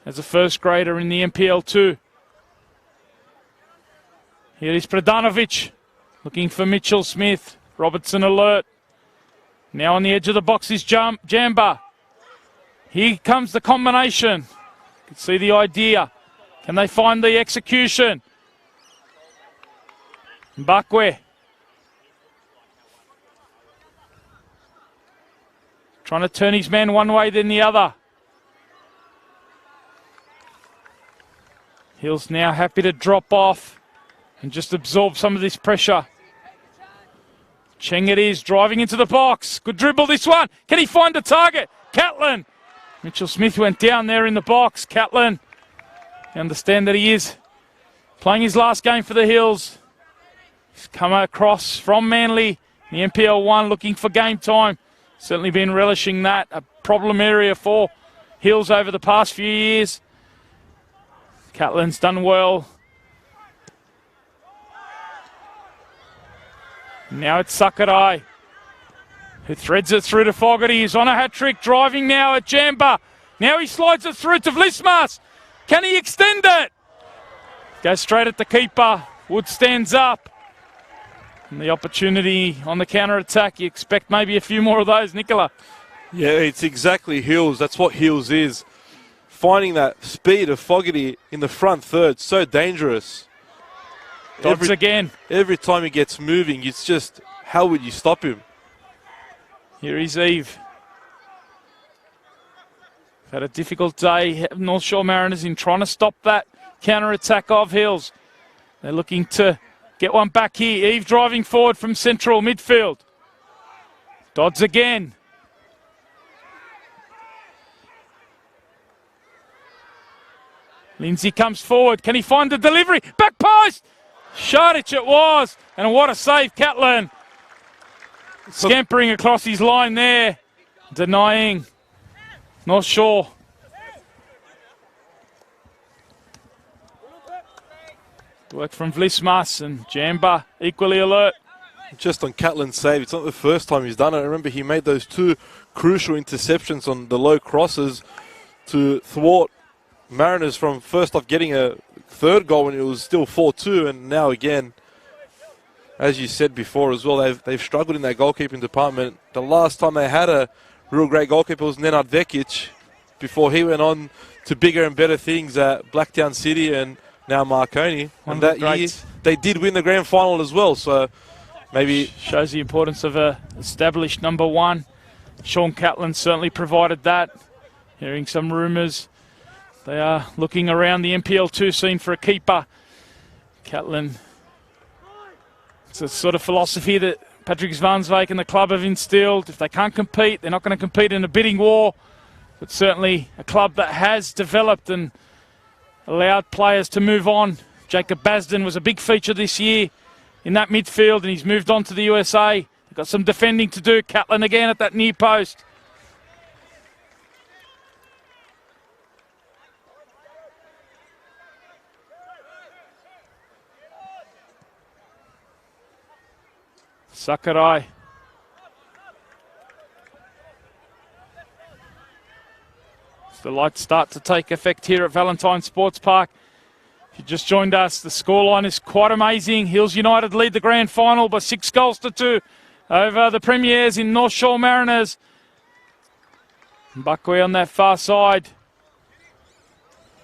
as a first grader in the NPL 2. Here is Pradanovic looking for Mitchell Smith. Robertson alert. Now on the edge of the box is Jamba. Here comes the combination. You can see the idea. Can they find the execution? Mbakwe. Trying to turn his man one way then the other. Hill's now happy to drop off and just absorb some of this pressure. Cheng it is, driving into the box. Good dribble this one. Can he find the target? Catlin. Mitchell Smith went down there in the box. Catlin, you understand that he is playing his last game for the Hills. He's come across from Manly, the NPL 1, looking for game time. Certainly been relishing that. A problem area for Hills over the past few years. Catlin's done well. Now it's Sakurai, who threads it through to Fogarty. He's on a hat-trick, driving now at Jamba. Now he slides it through to Vlismas. Can he extend it? Goes straight at the keeper. Wood stands up. And the opportunity on the counter-attack, you expect maybe a few more of those, Nicola. Yeah, it's exactly Hills. That's what Hills is. Finding that speed of Fogarty in the front third, so dangerous. Dodds again. Every time he gets moving, it's just, how would you stop him? Here is Eve. Had a difficult day, North Shore Mariners, in trying to stop that counter-attack of Hills. They're looking to get one back here. Eve driving forward from central midfield. Dodds again. Lindsay comes forward. Can he find the delivery? Back post! Šarić it was. And what a save, Catlin. Scampering across his line there. Denying. North Shore. Work from Vlismas and Jamba equally alert. Just on Catlin's save, it's not the first time he's done it. I remember he made those two crucial interceptions on the low crosses to thwart Mariners from first off getting a third goal when it was still 4-2, and now again, as you said before as well, they've struggled in that goalkeeping department. The last time they had a real great goalkeeper was Nenad Vekic, before he went on to bigger and better things at Blacktown City and now Marconi. And that year, they did win the grand final as well, so maybe shows the importance of a established number one. Sean Catlin certainly provided that. Hearing some rumours, they are looking around the NPL 2 scene for a keeper. Catlin, it's a sort of philosophy that Patrick Zvansvik and the club have instilled. If they can't compete, they're not going to compete in a bidding war. But certainly a club that has developed and allowed players to move on. Jacob Basden was a big feature this year in that midfield, and he's moved on to the USA. They've got some defending to do. Catlin again at that near post. Sakurai. As the lights start to take effect here at Valentine Sports Park. If you just joined us, the scoreline is quite amazing. Hills United lead the grand final by 6-2 over the Premiers in North Shore Mariners. Mbakwe on that far side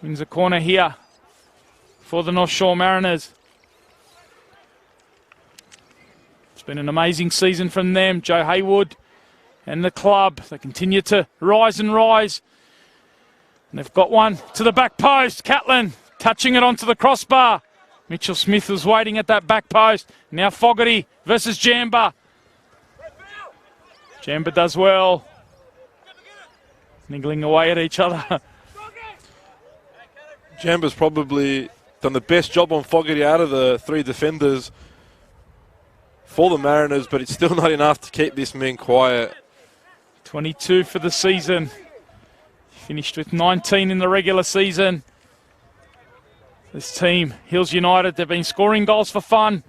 wins a corner here for the North Shore Mariners. It's been an amazing season from them. Joe Haywood and the club, they continue to rise and rise. And they've got one to the back post. Catlin touching it onto the crossbar. Mitchell Smith was waiting at that back post. Now Fogarty versus Jamba. Jamba does well. Niggling away at each other. Jamba's probably done the best job on Fogarty out of the three defenders for the Mariners, but it's still not enough to keep this man quiet. 22 for the season. Finished with 19 in the regular season. This team, Hills United, they've been scoring goals for fun.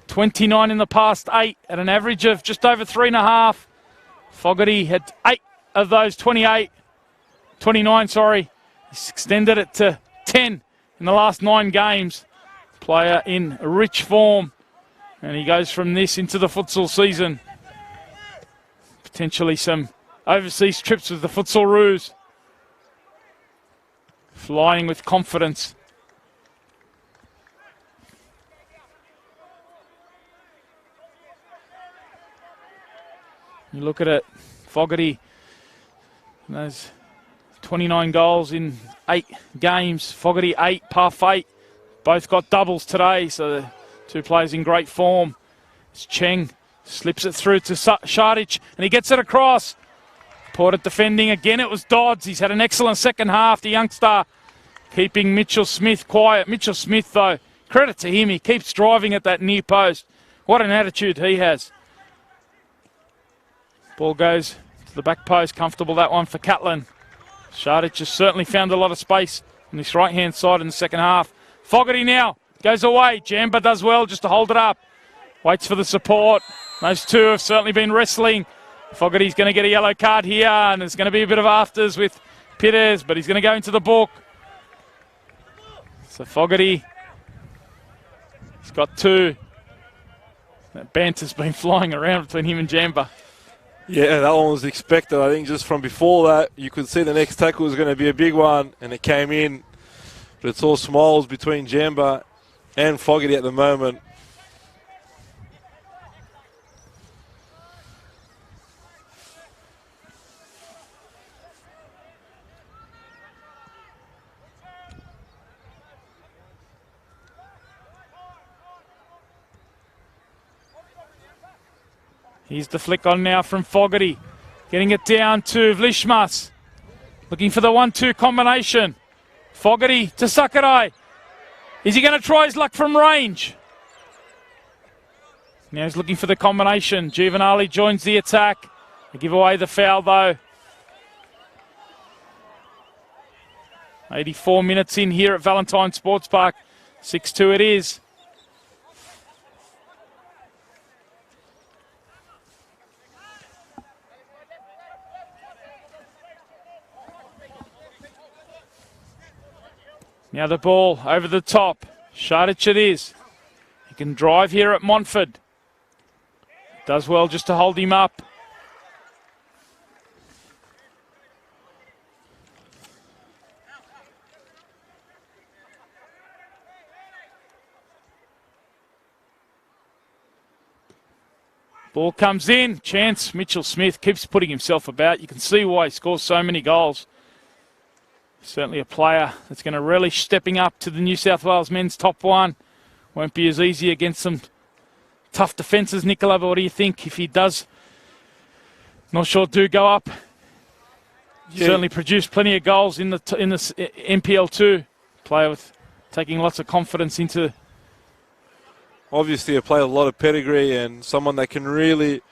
29 in the past 8 at an average of just over 3.5. Fogarty had 8 of those 29, He's extended it to 10 in the last 9 games. Player in rich form. And he goes from this into the futsal season. Potentially some overseas trips with the futsal Roos. Flying with confidence. You look at it, Fogarty, those 29 goals in 8 games. Fogarty 8, Puff 8. Both got doubles today, so the two players in great form. As Cheng slips it through to Šarić, and he gets it across. Porter defending again. It was Dodds. He's had an excellent second half. The youngster keeping Mitchell Smith quiet. Mitchell Smith, though, credit to him. He keeps driving at that near post. What an attitude he has. Ball goes to the back post. Comfortable that one for Catlin. Šarić has certainly found a lot of space on this right-hand side in the second half. Fogarty now goes away. Jamba does well just to hold it up. Waits for the support. Those two have certainly been wrestling. Fogarty's going to get a yellow card here, and there's going to be a bit of afters with Pires, but he's going to go into the book. So Fogarty, he's got 2. That banter's been flying around between him and Jamba. Yeah, that one was expected. I think just from before that, you could see the next tackle was going to be a big one, and it came in. But it's all smiles between Jamba and Fogarty at the moment. Here's the flick on now from Fogarty. Getting it down to Vlismas. Looking for the 1-2 combination. Fogarty to Sakurai. Is he going to try his luck from range? Now he's looking for the combination. Giovanali joins the attack. They give away the foul though. 84 minutes in here at Valentine Sports Park. 6-2 it is. Now the ball over the top. Šarić it is. He can drive here at Montford. Does well just to hold him up. Ball comes in. Chance. Mitchell Smith keeps putting himself about. You can see why he scores so many goals. Certainly a player that's going to relish stepping up to the New South Wales men's top one. Won't be as easy against some tough defences, Nicola, but what do you think if he does? Not sure do go up. Certainly produced plenty of goals in the NPL too. Player with taking lots of confidence into. Obviously a player with a lot of pedigree and someone that can really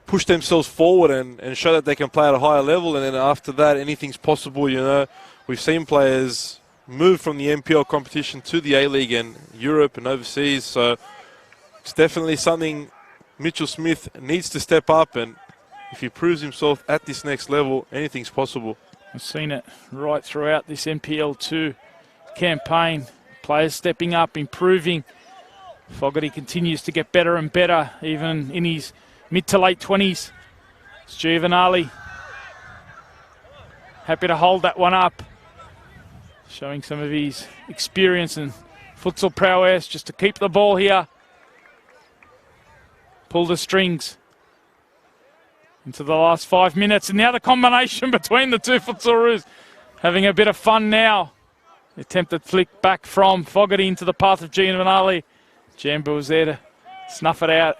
push themselves forward and show that they can play at a higher level, and then after that anything's possible. You know, we've seen players move from the NPL competition to the A-League and Europe and overseas, so it's definitely something Mitchell Smith needs to step up, and if he proves himself at this next level, anything's possible. We've seen it right throughout this NPL2 campaign. Players stepping up, improving. Fogarty continues to get better and better, even in his mid to late 20s. It's Giovanali. Happy to hold that one up. Showing some of his experience and futsal prowess just to keep the ball here. Pull the strings into the last 5 minutes. And now the combination between the two futsaroos. Having a bit of fun now. The attempted flick back from Fogarty into the path of Giovanali. Jamba was there to snuff it out.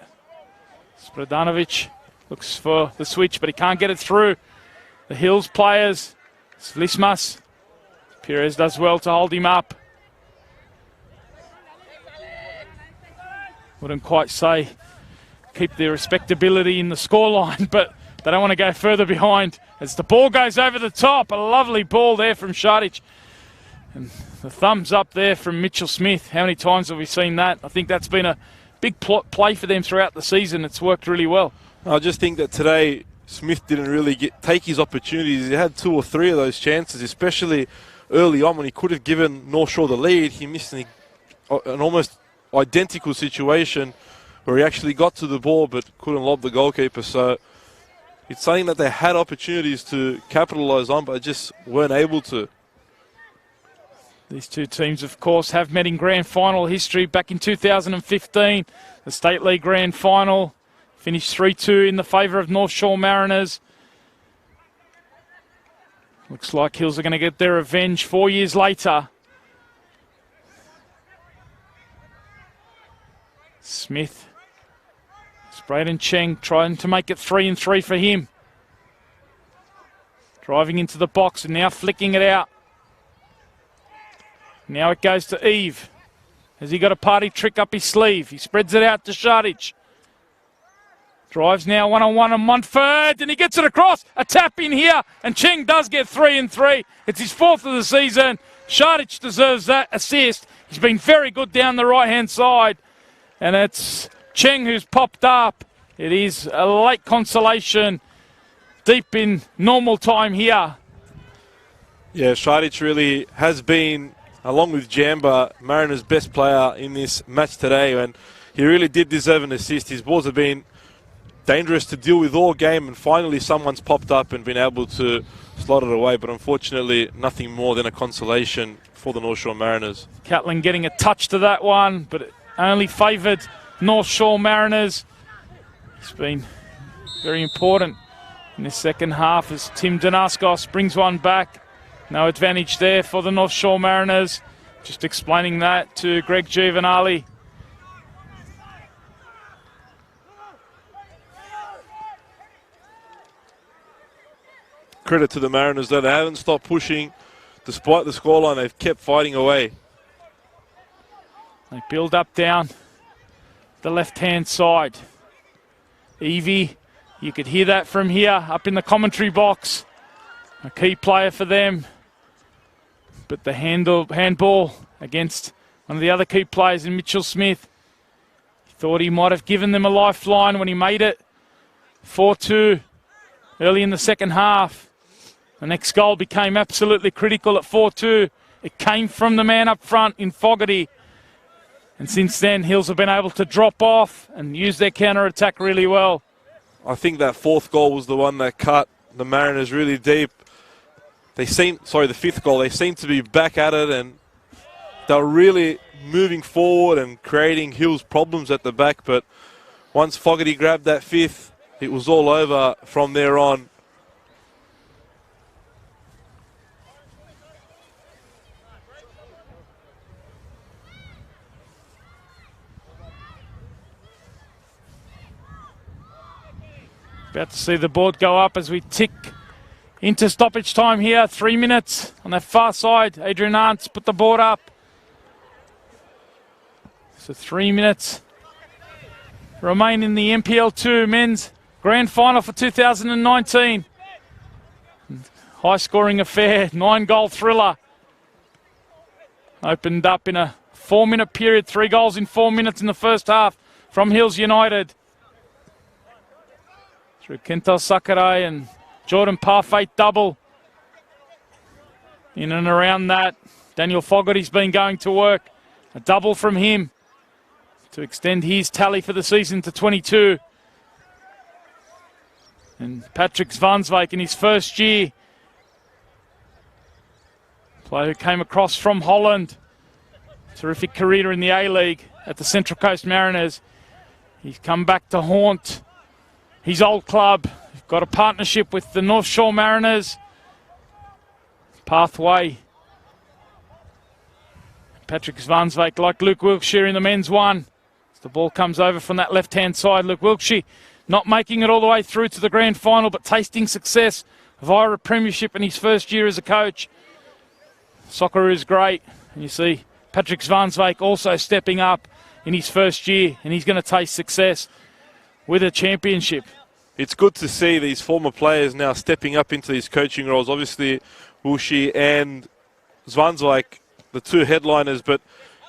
Spradanovic looks for the switch, but he can't get it through. The Hills players, Slismas. Perez does well to hold him up. Wouldn't quite say keep the respectability in the scoreline, but they don't want to go further behind as the ball goes over the top. A lovely ball there from Šarić. And the thumbs up there from Mitchell Smith. How many times have we seen that? I think that's been a big play for them throughout the season. It's worked really well. I just think that today Smith didn't really take his opportunities. He had 2 or 3 of those chances, especially early on when he could have given North Shore the lead. He missed an almost identical situation where he actually got to the ball but couldn't lob the goalkeeper. So it's something that they had opportunities to capitalise on but just weren't able to. These two teams, of course, have met in grand final history back in 2015. The State League grand final finished 3-2 in the favour of North Shore Mariners. Looks like Hills are going to get their revenge 4 years later. Smith. Braden Cheng trying to make it 3-3 for him. Driving into the box and now flicking it out. Now it goes to Eve. Has he got a party trick up his sleeve? He spreads it out to Šarić. Drives now one-on-one on Montford, and he gets it across. A tap in here, and Cheng does get 3-3. It's his 4th of the season. Šarić deserves that assist. He's been very good down the right-hand side. And it's Cheng who's popped up. It is a late consolation, deep in normal time here. Yeah, Šarić really has been, along with Jamba, Mariners' best player in this match today, and he really did deserve an assist. His balls have been dangerous to deal with all game, and finally someone's popped up and been able to slot it away, but unfortunately nothing more than a consolation for the North Shore Mariners. Catlin getting a touch to that one, but it only favoured North Shore Mariners. It's been very important in the second half as Tim Danaskos brings one back. No advantage there for the North Shore Mariners. Just explaining that to Greg Giovanali. Credit to the Mariners though, they haven't stopped pushing. despite the scoreline, they've kept fighting away. They build up down the left-hand side. Evie, you could hear that from here, up in the commentary box. A key player for them. But the handball against one of the other key players in Mitchell Smith. He thought he might have given them a lifeline when he made it. 4-2 early in the second half. The next goal became absolutely critical at 4-2. It came from the man up front in Fogarty. And since then, Hills have been able to drop off and use their counter-attack really well. I think that fourth goal was the one that cut the Mariners really deep. The fifth goal, they seem to be back at it, and they're really moving forward and creating Hills problems at the back. But once Fogarty grabbed that fifth, it was all over from there on. About to see the board go up as we tick into stoppage time here. 3 minutes on that far side. Adrian Arndt's put the board up. So 3 minutes remain in the NPL 2 men's grand final for 2019. High scoring affair, 9-goal thriller. Opened up in a 4-minute period, 3 goals in 4 minutes in the first half from Hills United. Through Kento Sakurai and Jordan Parfait double. In and around that, Daniel Fogarty's been going to work. A double from him to extend his tally for the season to 22. And Patrick Zvansvik in his first year. Player who came across from Holland. Terrific career in the A-League at the Central Coast Mariners. He's come back to haunt his old club. Got a partnership with the North Shore Mariners. Pathway. Patrick Zvansvik, like Luke Wilkshire in the men's one. As the ball comes over from that left-hand side. Luke Wilkshire not making it all the way through to the grand final, but tasting success via a premiership in his first year as a coach. Soccer is great. And you see Patrick Zvansvik also stepping up in his first year, and he's going to taste success with a championship. It's good to see these former players now stepping up into these coaching roles. Obviously, Wilshy and Zvansvik, the two headliners, but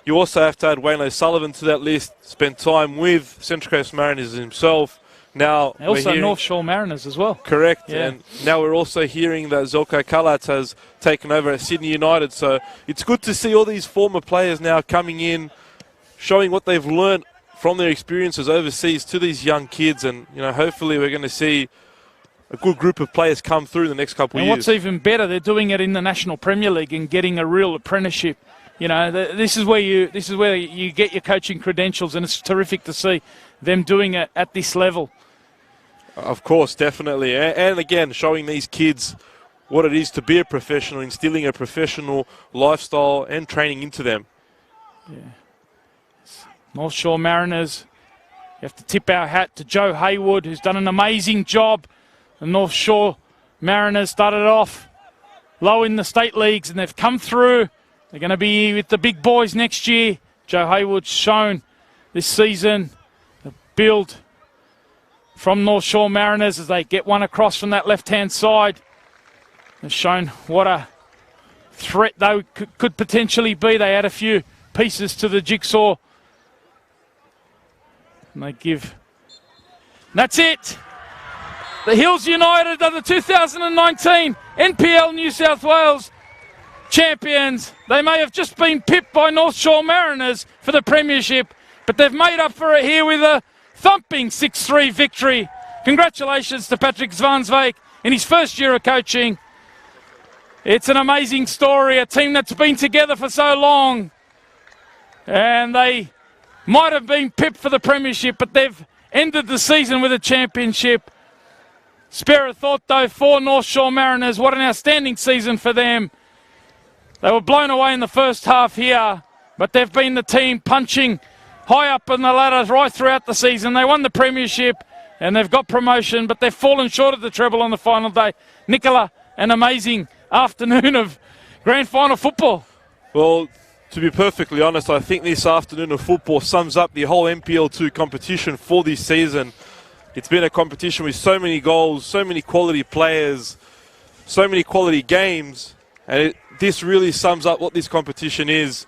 you also have to add Wayne O'Sullivan to that list, spent time with Central Coast Mariners himself. Now also North Shore Mariners as well. Correct, yeah. And now we're also hearing that Zelko Kalatz has taken over at Sydney United. So it's good to see all these former players now coming in, showing what they've learned from their experiences overseas to these young kids, and hopefully we're going to see a good group of players come through the next couple of years. And what's even better, they're doing it in the National Premier League and getting a real apprenticeship. This is where you get your coaching credentials, and it's terrific to see them doing it at this level. Of course, definitely, and again, showing these kids what it is to be a professional, instilling a professional lifestyle and training into them. Yeah. North Shore Mariners, you have to tip our hat to Joe Haywood, who's done an amazing job. The North Shore Mariners started off low in the state leagues, and they've come through. They're going to be with the big boys next year. Joe Haywood's shown this season the build from North Shore Mariners as they get one across from that left-hand side. They've shown what a threat they could potentially be. They add a few pieces to the jigsaw. And they give. And that's it. The Hills United are the 2019 NPL New South Wales champions. They may have just been pipped by North Shore Mariners for the premiership, but they've made up for it here with a thumping 6-3 victory. Congratulations to Patrick Zvansvik in his first year of coaching. It's an amazing story, a team that's been together for so long. And they might have been pipped for the premiership, but they've ended the season with a championship. Spare a thought, though, for North Shore Mariners. What an outstanding season for them. They were blown away in the first half here, but they've been the team punching high up on the ladder right throughout the season. They won the premiership and they've got promotion, but they've fallen short of the treble on the final day. Nicola, an amazing afternoon of grand final football? Well, to be perfectly honest, I think this afternoon of football sums up the whole NPL2 competition for this season. It's been a competition with so many goals, so many quality players, so many quality games, and this really sums up what this competition is.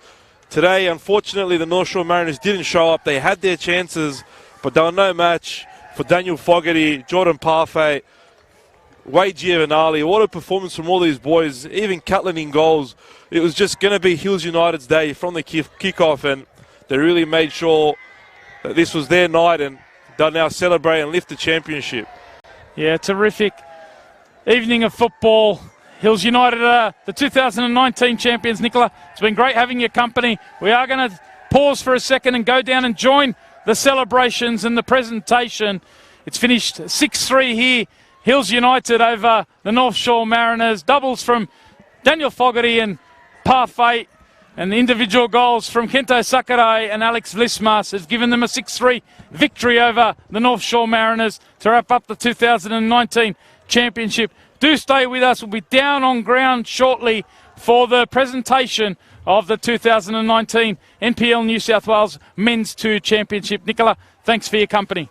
Today, unfortunately, the North Shore Mariners didn't show up. They had their chances, but they were no match for Daniel Fogarty, Jordan Parfait, Wade Giovanali. What a performance from all these boys, even Catlin in goals. It was just going to be Hills United's day from the kickoff, and they really made sure that this was their night, and they'll now celebrate and lift the championship. Yeah, terrific evening of football. Hills United are the 2019 champions, Nicola. It's been great having your company. We are going to pause for a second and go down and join the celebrations and the presentation. It's finished 6-3 here. Hills United over the North Shore Mariners. Doubles from Daniel Fogarty and Parfait, and the individual goals from Kento Sakurai and Alex Lismas has given them a 6-3 victory over the North Shore Mariners to wrap up the 2019 championship. Do stay with us. We'll be down on ground shortly for the presentation of the 2019 NPL New South Wales Men's 2 Championship. Nicola, thanks for your company.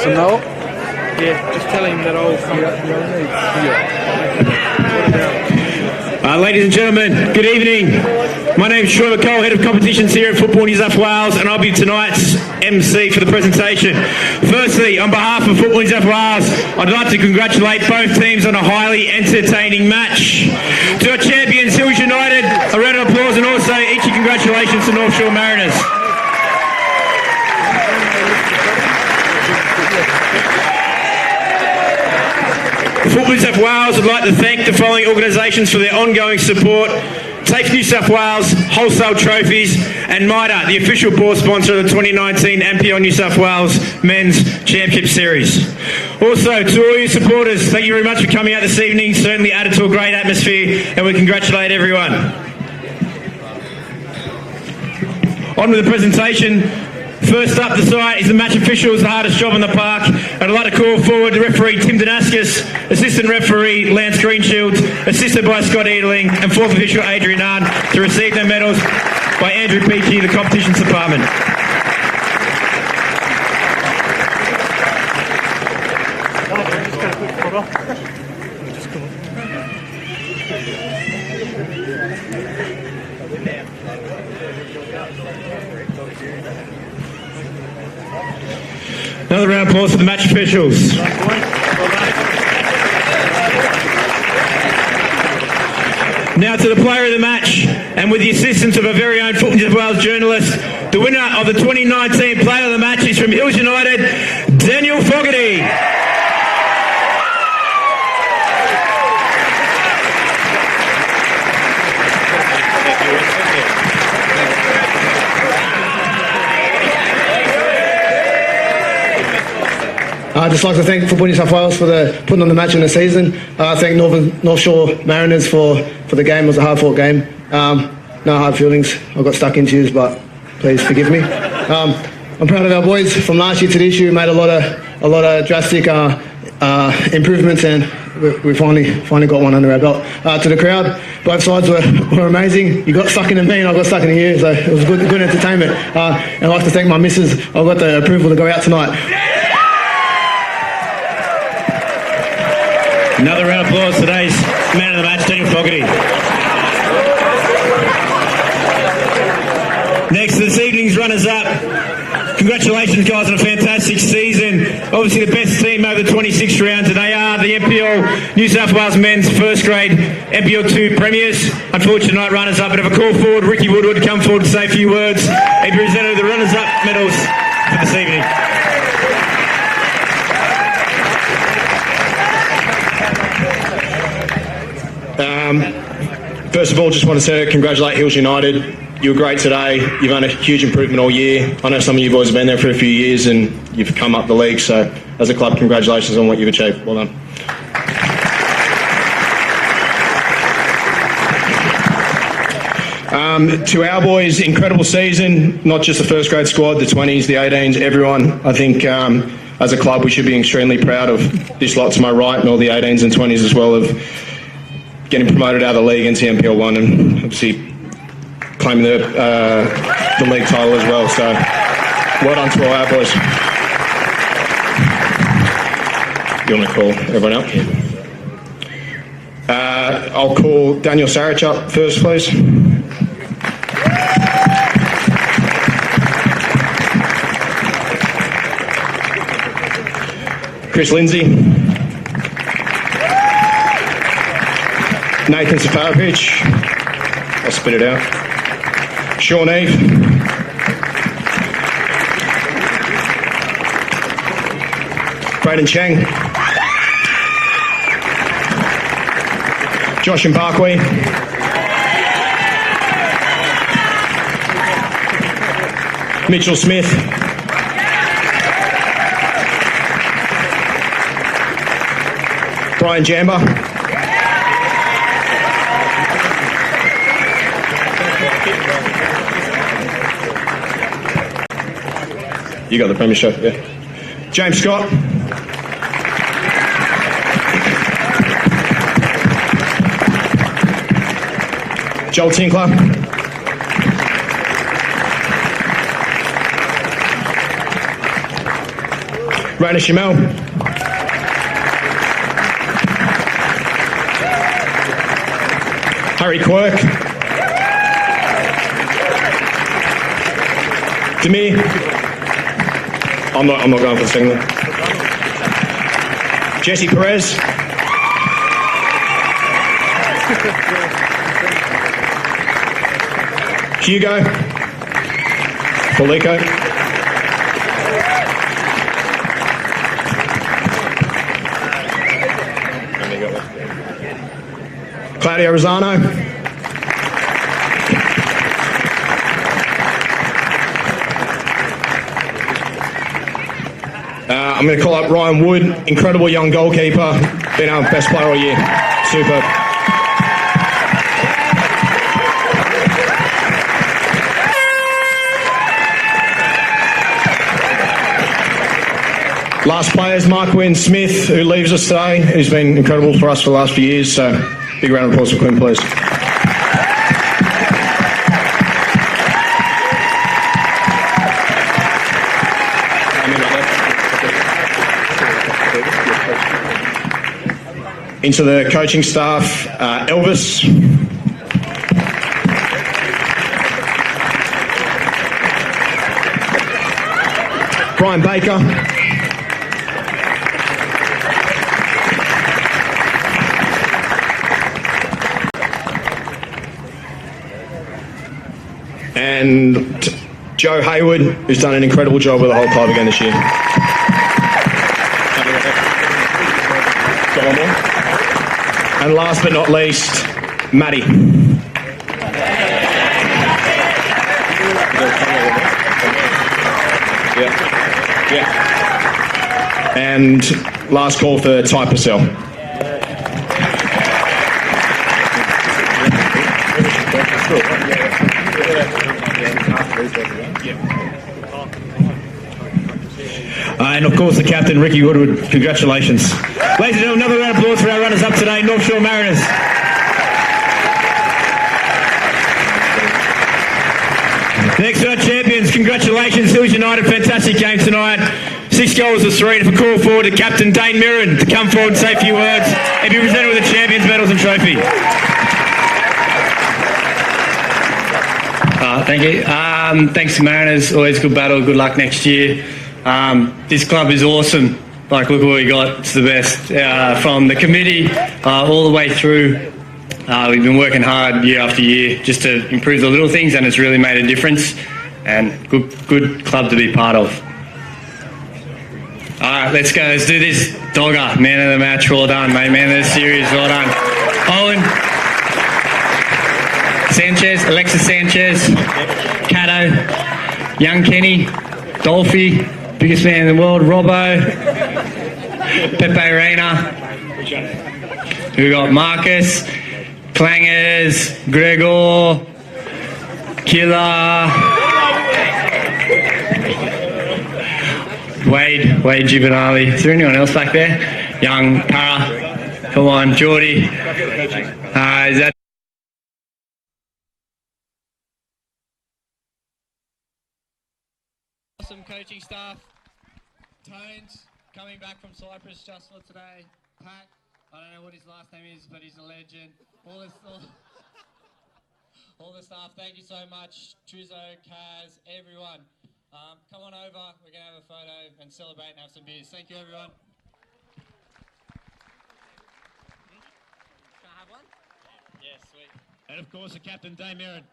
Some milk? Yeah, just tell him that I'll come. Ladies and gentlemen, good evening. My name is Troy McCall, Head of Competitions here at Football New South Wales, and I'll be tonight's MC for the presentation. Firstly, on behalf of Football New South Wales, I'd like to congratulate both teams on a highly entertaining match. To our champions, Hills United, a round of applause, and also each congratulations to North Shore Mariners. Football New South Wales would like to thank the following organisations for their ongoing support: TAFE New South Wales, Wholesale Trophies, and MIDA, the official board sponsor of the 2019 NPL New South Wales Men's Championship Series. Also, to all you supporters, thank you very much for coming out this evening. Certainly added to a great atmosphere, and we congratulate everyone. On with the presentation. First up the site is the match officials, the hardest job on the park. And I'd like to call forward the referee Tim Danaskis, assistant referee Lance Greenshield, assisted by Scott Edeling, and fourth official Adrian Arnn to receive their medals by Andrew Peachy, the competitions department. Another round of applause for the match officials. Now to the player of the match, and with the assistance of our very own Football New South Wales journalist, the winner of the 2019 player of the match is from Hills United, Daniel Fogarty. I'd just like to thank Football New South Wales for putting on the match in the season. Thank North Shore Mariners for the game. It was a hard-fought game. No hard feelings. I got stuck in tears, but please forgive me. I'm proud of our boys from last year to this year. We made a lot of drastic improvements, and we finally got one under our belt. To the crowd, both sides were amazing. You got stuck in the me and I got stuck in the you, so it was good entertainment. And I'd like to thank my missus. I got the approval to go out tonight. Another round of applause for today's man of the match, Daniel Fogarty. Next, this evening's runners-up. Congratulations, guys, on a fantastic season. Obviously, the best team over the 26th round, and they are the NPL New South Wales Men's First Grade NPL 2 Premiers. Unfortunately, tonight runners-up, but have a call forward. Ricky Woodward to come forward to say a few words. He presented the runners-up medals for this evening. First of all, just want to congratulate Hills United. You were great today. You've done a huge improvement all year. I know some of you boys have been there for a few years and you've come up the league, so as a club, congratulations on what you've achieved. Well done. To our boys, incredible season, not just the first grade squad, the 20s, the 18s, everyone. I think as a club, we should be extremely proud of this lot to my right and all the 18s and 20s as well, of getting promoted out of the league into NPL 1 and obviously claiming the league title as well. So well done to all our boys. You want to call everyone up? I'll call Daniel Sarich up first, please. Chris Lindsay. Nathan Safarovich. I'll spit it out. Sean Eve. Braden Chang. Josh Mbarkwe. Mitchell Smith. Brian Jamba. You got the premiership, yeah. James Scott. Joel Tinkler. Rainer Schimmel. Harry Quirk. Demir. I'm not going for the second one. Jesse Perez. Hugo. Paulico. Claudio Rosano. I'm going to call up Ryan Wood, incredible young goalkeeper, been our best player all year. Superb. Last player is Mark Wynne Smith, who leaves us today, who's been incredible for us for the last few years. So, big round of applause for Quinn, please. Into the coaching staff, Elvis. Brian Baker. And Joe Hayward, who's done an incredible job with the whole club again this year. Got one more? And last but not least, Matty. Yeah. And last call for Ty Purcell. And of course the captain, Ricky Woodward. Congratulations. Ladies and gentlemen, another round of applause for our runners up today, North Shore Mariners. Next to our champions, congratulations, Hills United, fantastic game tonight. 6 goals to 3. And if we call forward to Captain Dane Mirren to come forward and say a few words and be presented with the champions medals and trophy. Thank you. Thanks to Mariners. Always good battle. Good luck next year. This club is awesome. Like, look what we got. It's the best. From the committee all the way through. We've been working hard year after year just to improve the little things, and it's really made a difference. And good club to be part of. All right, let's go. Let's do this. Dogger, man of the match. Well done, mate. Man of the series. Well done. Owen. Sanchez, Alexis Sanchez, Cato, Young Kenny, Dolphy, biggest man in the world, Robbo, Pepe Reina, we got Marcus, Clangers, Gregor, Killer, Wade Giovanali. Is there anyone else back there? Young, Para, come on, Geordie. Is that awesome coaching staff. Tones coming back from Cyprus just for today. Pat, I don't know what his last name is, but he's a legend. All the staff, thank you so much. Chuzo, Kaz, everyone. Come on over, we're going to have a photo and celebrate and have some beers. Thank you, everyone. Can I have one? Yeah, sweet. And of course the captain, Dane Mirren.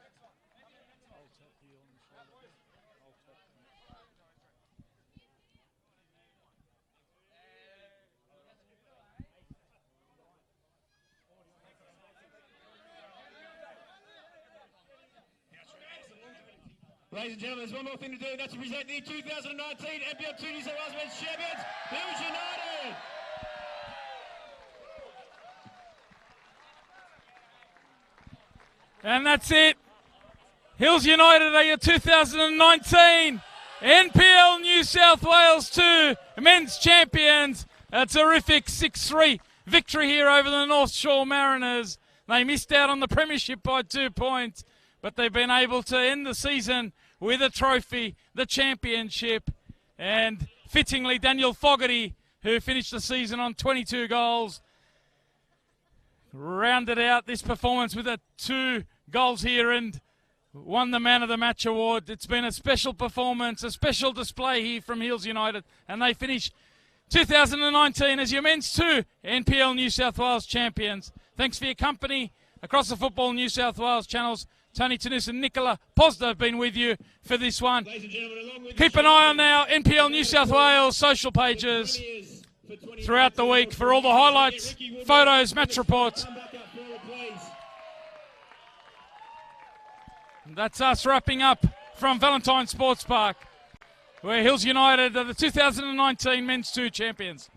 Ladies and gentlemen, there's one more thing to do, and that's to present the 2019 NPL 2 New South Wales Men's Champions, Hills United! And that's it. Hills United are your 2019 NPL New South Wales 2 Men's Champions. A terrific 6-3 victory here over the North Shore Mariners. They missed out on the premiership by 2 points, but they've been able to end the season with a trophy, the championship. And fittingly, Daniel Fogarty, who finished the season on 22 goals, rounded out this performance with 2 goals here and won the Man of the Match award. It's been a special performance, a special display here from Hills United, and they finish 2019 as your Men's 2 NPL New South Wales champions. Thanks for your company across the Football New South Wales channels. Tony Tanus and Nicola Posda have been with you for this one. Keep an eye on our NPL New South Wales social pages throughout the week for all the highlights, photos, match reports. And that's us wrapping up from Valentine Sports Park, where Hills United are the 2019 Men's 2 champions.